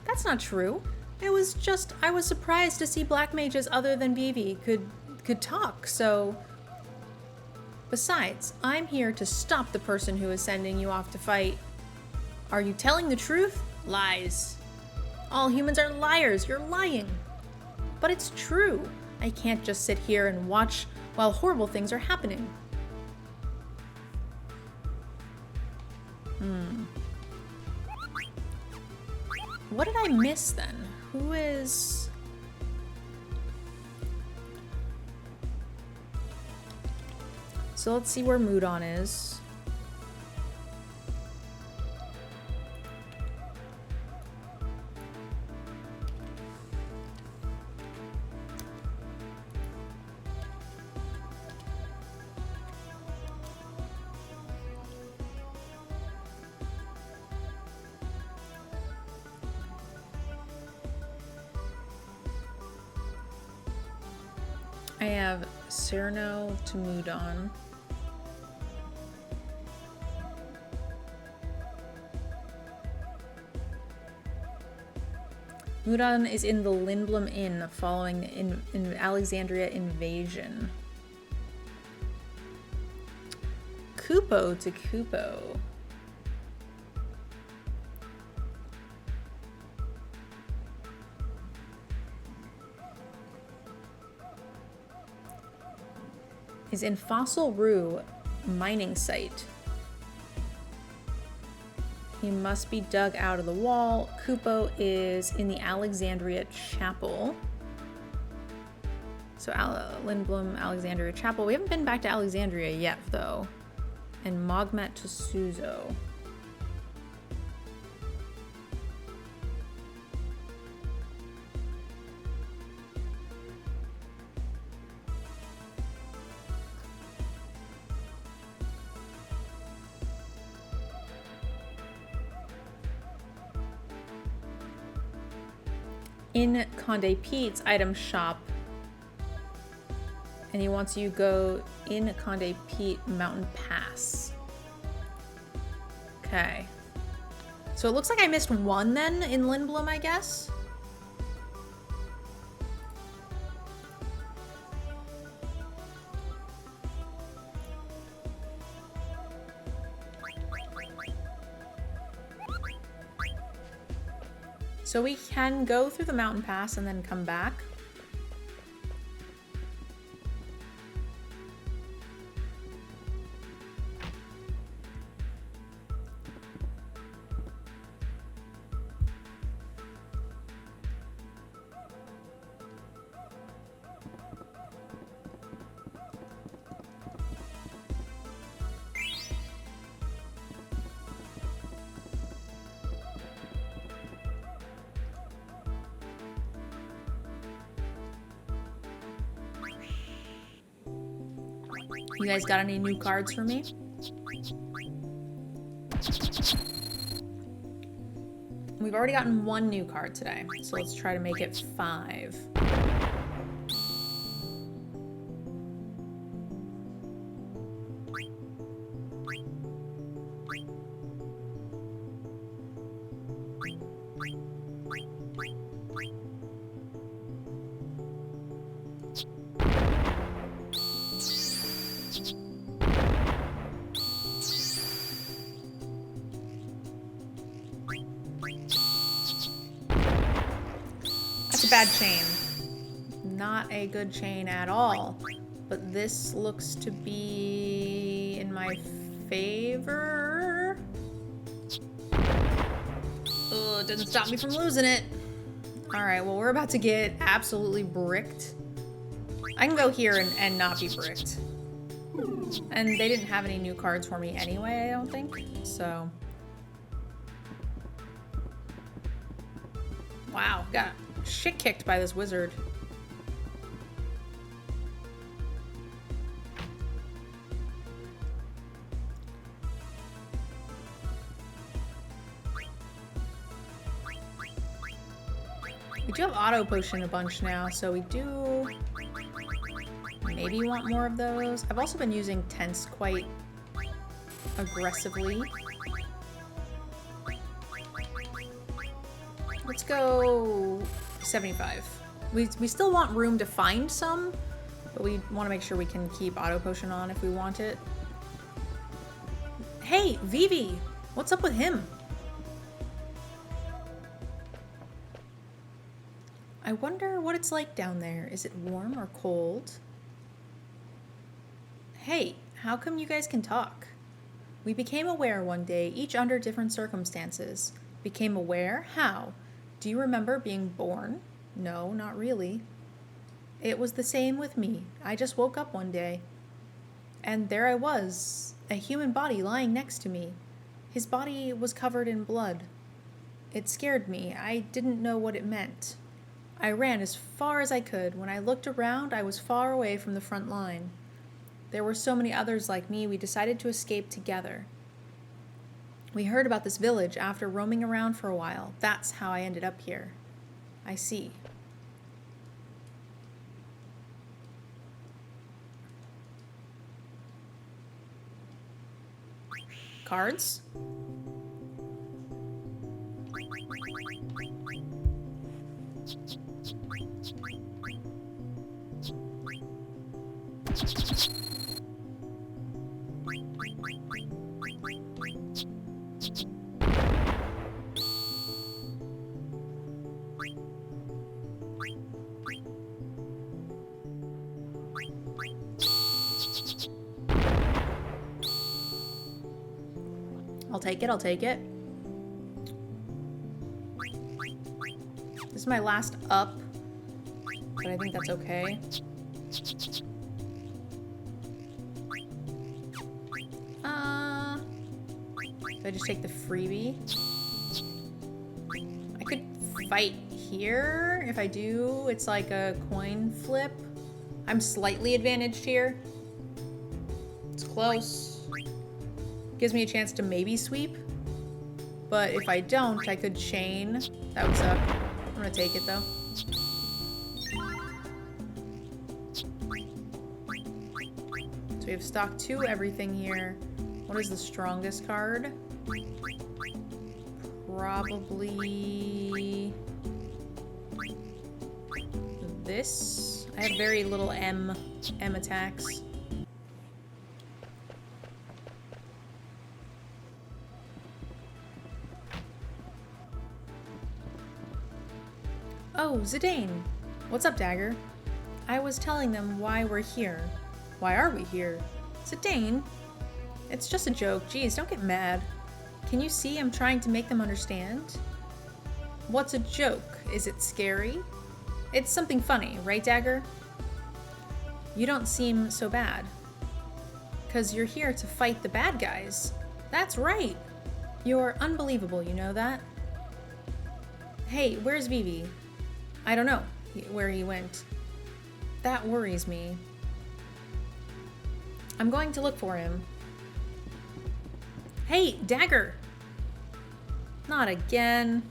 That's not true. I was surprised to see black mages other than Vivi could talk, so... Besides, I'm here to stop the person who is sending you off to fight. Are you telling the truth? Lies. All humans are liars. You're lying. But it's true. I can't just sit here and watch while horrible things are happening. What did I miss then? Who is... So let's see where Mudon is. I have Cyrano to Mudon. Mudon is in the Lindblom Inn following the Alexandria invasion. Kupo to Kupo. Is in Fossil Rue mining site. He must be dug out of the wall. Kupo is in the Alexandria Chapel. So Lindblom, Alexandria Chapel. We haven't been back to Alexandria yet, though. And Mogmat to Suzo. in Conde Pete's item shop. And he wants you to go in Conde Pete Mountain Pass. Okay. So it looks like I missed one then in Lindblom, I guess. So we can go through the mountain pass and then come back. You guys got any new cards for me? We've already gotten one new card today, so let's try to make it 5. Bad chain. Not a good chain at all. But this looks to be in my favor. Oh, it didn't stop me from losing it. Alright, well, we're about to get absolutely bricked. I can go here and not be bricked. And they didn't have any new cards for me anyway, I don't think. So. Wow, got shit kicked by this wizard. We do have auto potion a bunch now, so we do maybe want more of those. I've also been using tense quite aggressively. Let's go 75. We still want room to find some, but we want to make sure we can keep auto potion on if we want it. Hey, Vivi! What's up with him? I wonder what it's like down there. Is it warm or cold? Hey, how come you guys can talk? We became aware one day, each under different circumstances. Became aware? How? Do you remember being born? No, not really. It was the same with me. I just woke up one day. And there I was, a human body lying next to me. His body was covered in blood. It scared me. I didn't know what it meant. I ran as far as I could. When I looked around, I was far away from the front line. There were so many others like me, we decided to escape together. We heard about this village after roaming around for a while. That's how I ended up here. I see. Cards? I'll take it, I'll take it. This is my last up, but I think that's okay. Do I just take the freebie? I could fight here. If I do, it's like a coin flip. I'm slightly advantaged here. It's close. Gives me a chance to maybe sweep. But if I don't, I could chain. That would suck. I'm gonna take it though. So we have stock 2 everything here. What is the strongest card? Probably this. I have very little M attacks. Oh, Zidane. What's up, Dagger? I was telling them why we're here. Why are we here? Zidane? It's just a joke. Geez, don't get mad. Can you see I'm trying to make them understand? What's a joke? Is it scary? It's something funny, right, Dagger? You don't seem so bad. 'Cause you're here to fight the bad guys. That's right. You're unbelievable, you know that? Hey, where's Vivi? I don't know where he went. That worries me. I'm going to look for him. Hey, Dagger! Not again.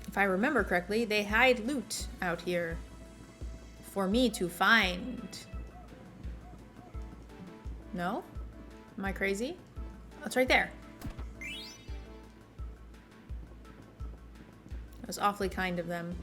If I remember correctly, they hide loot out here for me to find. No? Am I crazy? It's right there. That was awfully kind of them.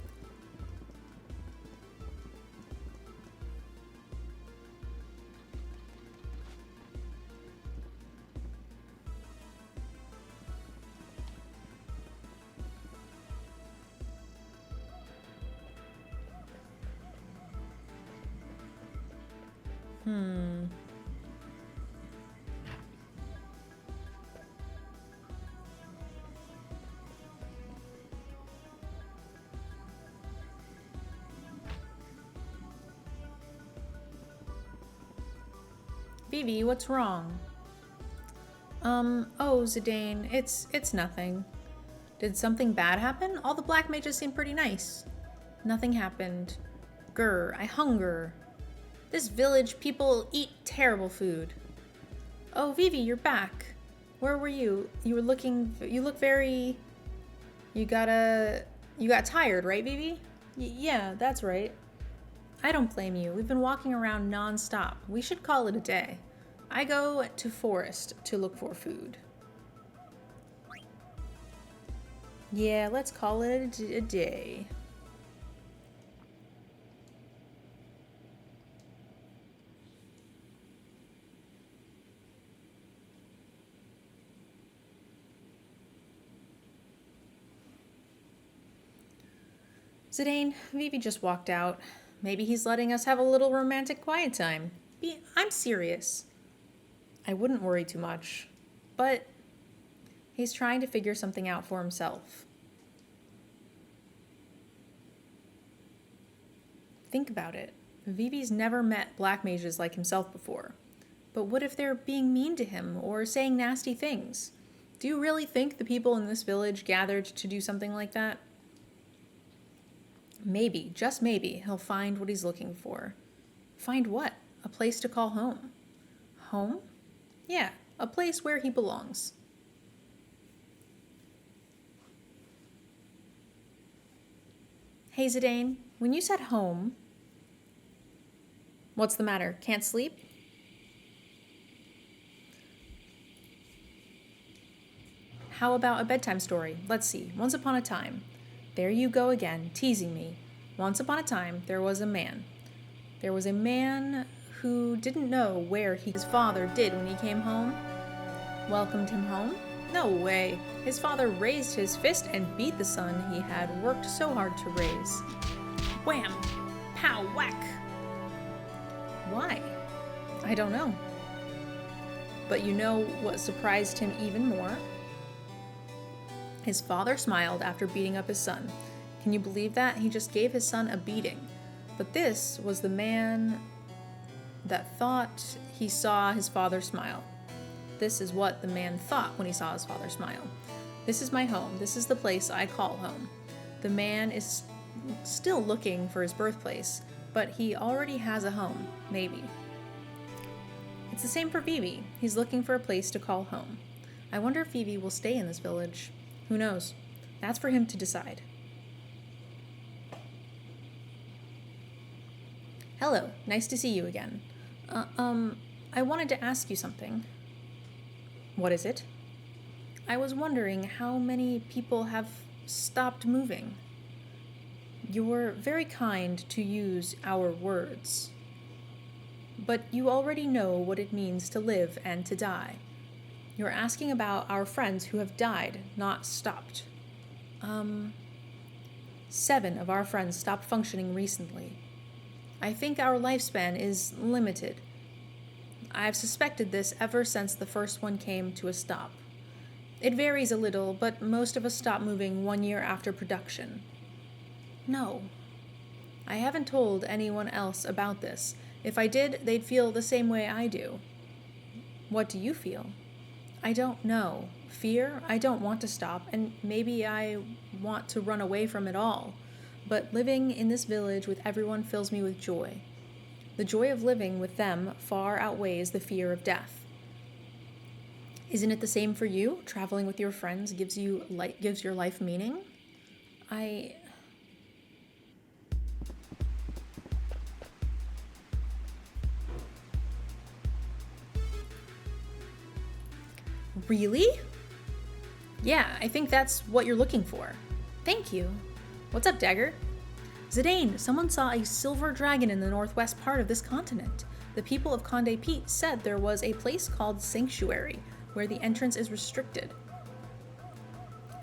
Vivi, what's wrong? Oh, Zidane, it's nothing. Did something bad happen? All the black mages seem pretty nice. Nothing happened. Grr, I hunger. This village, people eat terrible food. Oh, Vivi, you're back. Where were you? You look very... You got tired, right, Vivi? Yeah, that's right. I don't blame you. We've been walking around non-stop. We should call it a day. I go to forest to look for food. Yeah, let's call it a day. Zidane, Vivi just walked out. Maybe he's letting us have a little romantic quiet time. I'm serious. I wouldn't worry too much, but he's trying to figure something out for himself. Think about it. Vivi's never met black mages like himself before. But what if they're being mean to him or saying nasty things? Do you really think the people in this village gathered to do something like that? Maybe, just maybe, he'll find what he's looking for. Find what? A place to call home. Home? Yeah, a place where he belongs. Hey, Zidane, when you said home... What's the matter? Can't sleep? How about a bedtime story? Let's see. Once upon a time... There you go again, teasing me. Once upon a time, there was a man. There was a man who didn't know where his father did when he came home. Welcomed him home? No way. His father raised his fist and beat the son he had worked so hard to raise. Wham! Pow! Whack! Why? I don't know. But you know what surprised him even more? His father smiled after beating up his son. Can you believe that? He just gave his son a beating. But this was the man that thought he saw his father smile. This is what the man thought when he saw his father smile. This is my home. This is the place I call home. The man is still looking for his birthplace, but he already has a home, maybe. It's the same for Vivi. He's looking for a place to call home. I wonder if Vivi will stay in this village. Who knows? That's for him to decide. Hello, nice to see you again. I wanted to ask you something. What is it? I was wondering how many people have stopped moving. You're very kind to use our words, but you already know what it means to live and to die. You're asking about our friends who have died, not stopped. 7 of our friends stopped functioning recently. I think our lifespan is limited. I've suspected this ever since the first one came to a stop. It varies a little, but most of us stop moving 1 year after production. No. I haven't told anyone else about this. If I did, they'd feel the same way I do. What do you feel? I don't know. Fear? I don't want to stop, and maybe I want to run away from it all. But living in this village with everyone fills me with joy. The joy of living with them far outweighs the fear of death. Isn't it the same for you? Traveling with your friends gives your life meaning? Really? Yeah, I think that's what you're looking for. Thank you. What's up, Dagger? Zidane, someone saw a silver dragon in the northwest part of this continent. The people of Conde Pete said there was a place called Sanctuary, where the entrance is restricted.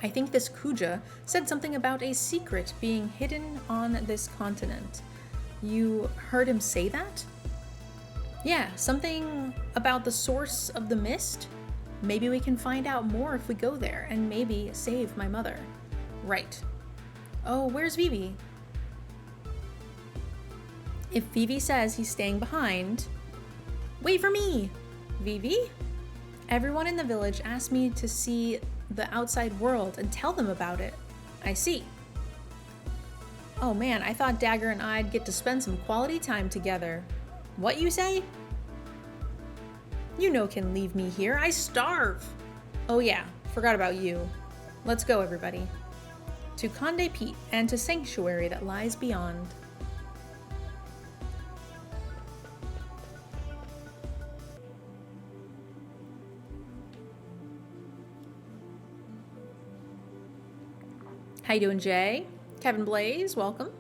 I think this Kuja said something about a secret being hidden on this continent. You heard him say that? Yeah, something about the source of the mist? Maybe we can find out more if we go there, and maybe save my mother. Right. Oh, where's Vivi? If Vivi says he's staying behind... Wait for me! Vivi? Everyone in the village asked me to see the outside world and tell them about it. I see. Oh man, I thought Dagger and I'd get to spend some quality time together. What you say? You know can leave me here. I starve. Oh yeah, forgot about you. Let's go, everybody. To Conde Pete and to Sanctuary that lies beyond. How you doing, Jay? Kevin Blaze, welcome.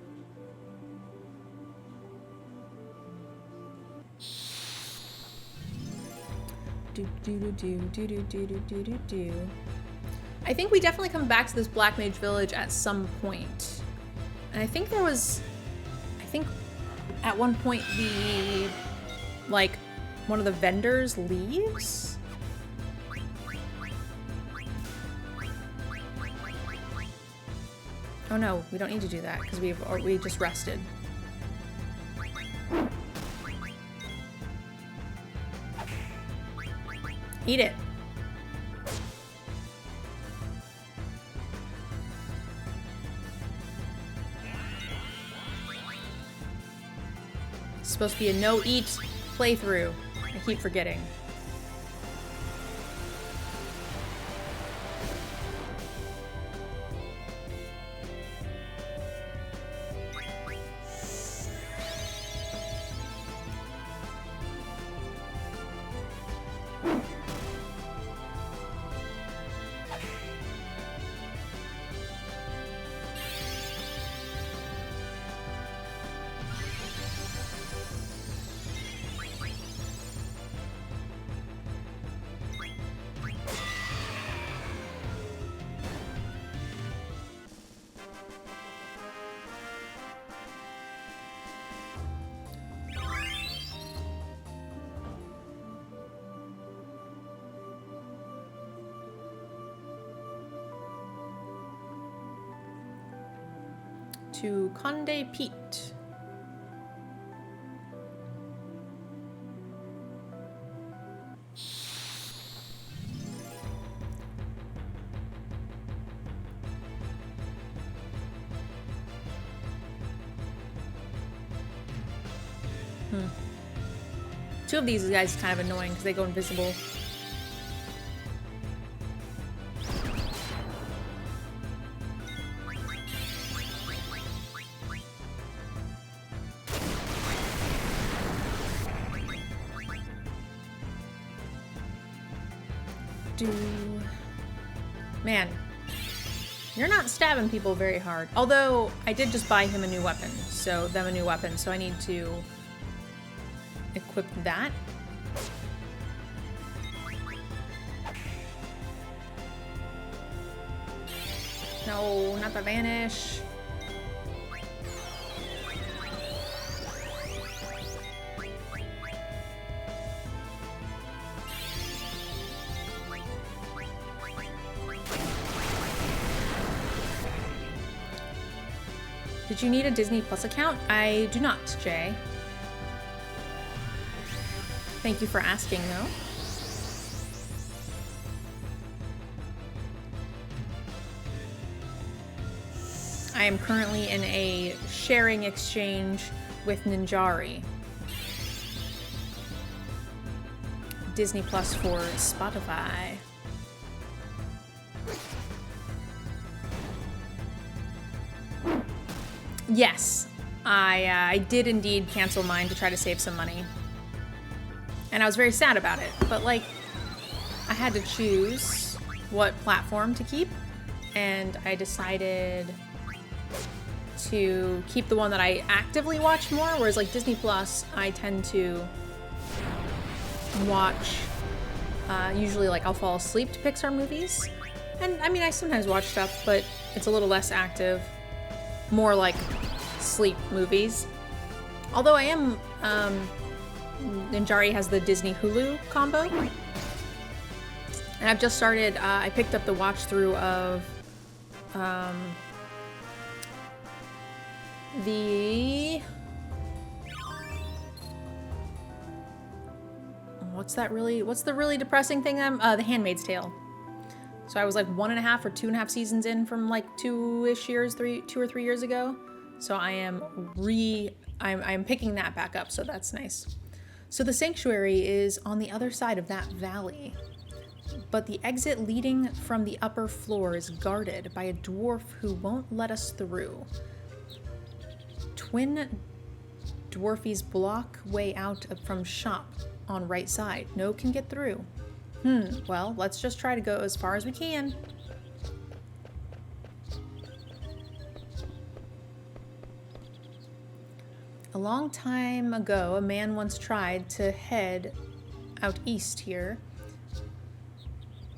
I think we definitely come back to this Black Mage Village at some point. And I think at one point one of the vendors leaves? Oh no, we don't need to do that because we just rested. Eat it. It's supposed to be a no-eat playthrough. I keep forgetting. To Conde Pete. Two of these guys is kind of annoying because they go invisible. Man, you're not stabbing people very hard. Although, I did just buy him a new weapon, so I need to equip that. No, not the vanish. Did you need a Disney Plus account? I do not, Jay. Thank you for asking, though. I am currently in a sharing exchange with Ninjari. Disney Plus for Spotify. Yes, I did indeed cancel mine to try to save some money. And I was very sad about it, but like, I had to choose what platform to keep, and I decided to keep the one that I actively watch more, whereas like Disney Plus, I tend to watch, usually like I'll fall asleep to Pixar movies. And I mean, I sometimes watch stuff, but it's a little less active. More like sleep movies. Although I am, Ninjari has the Disney Hulu combo. And I've just started, I picked up the watch through of, what's the really depressing thing? The Handmaid's Tale. So I was like 1.5 or 2.5 seasons in from like 2 or 3 years ago. So I am I'm picking that back up, so that's nice. So the sanctuary is on the other side of that valley, but the exit leading from the upper floor is guarded by a dwarf who won't let us through. Twin dwarfies block way out from shop on right side. No can get through. Well, let's just try to go as far as we can. A long time ago, a man once tried to head out east here,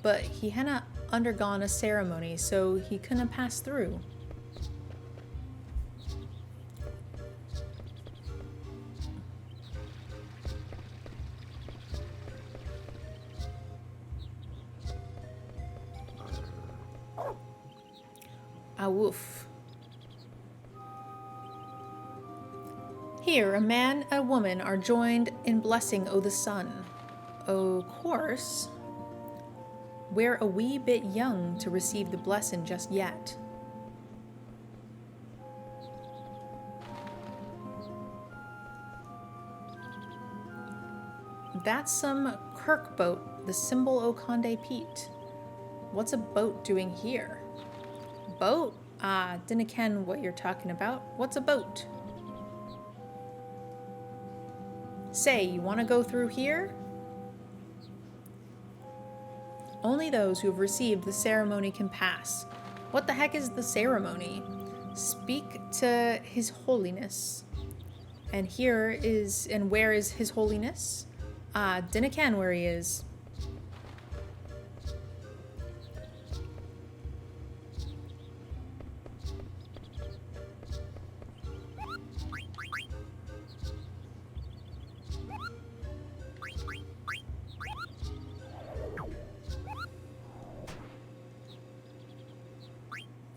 but he hadn't undergone a ceremony, so he couldn't pass through. Ah, woof. Here, a man and a woman are joined in blessing o' the sun. O' course, we're a wee bit young to receive the blessing just yet. That's some kirk boat, the symbol o' Conde Pete. What's a boat doing here? Boat? Dinna ken what you're talking about. What's a boat? Say, you want to go through here? Only those who have received the ceremony can pass. What the heck is the ceremony? Speak to His Holiness. And where is His Holiness? Dinna ken where he is.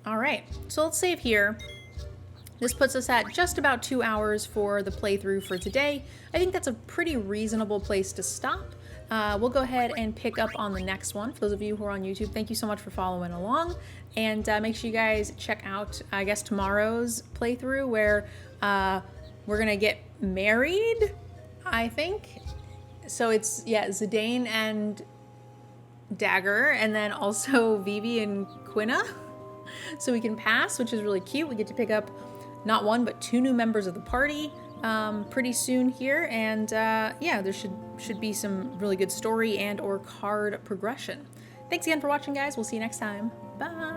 All right, so let's save here. This puts us at just about 2 hours for the playthrough for today. I think that's a pretty reasonable place to stop. We'll go ahead and pick up on the next one. For those of you who are on YouTube, thank you so much for following along. And make sure you guys check out, I guess, tomorrow's playthrough where we're gonna get married, I think. So it's, yeah, Zidane and Dagger, and then also Vivi and Quina. So we can pass, which is really cute. We get to pick up not one, but 2 new members of the party pretty soon here. And yeah, there should be some really good story and or card progression. Thanks again for watching, guys. We'll see you next time. Bye.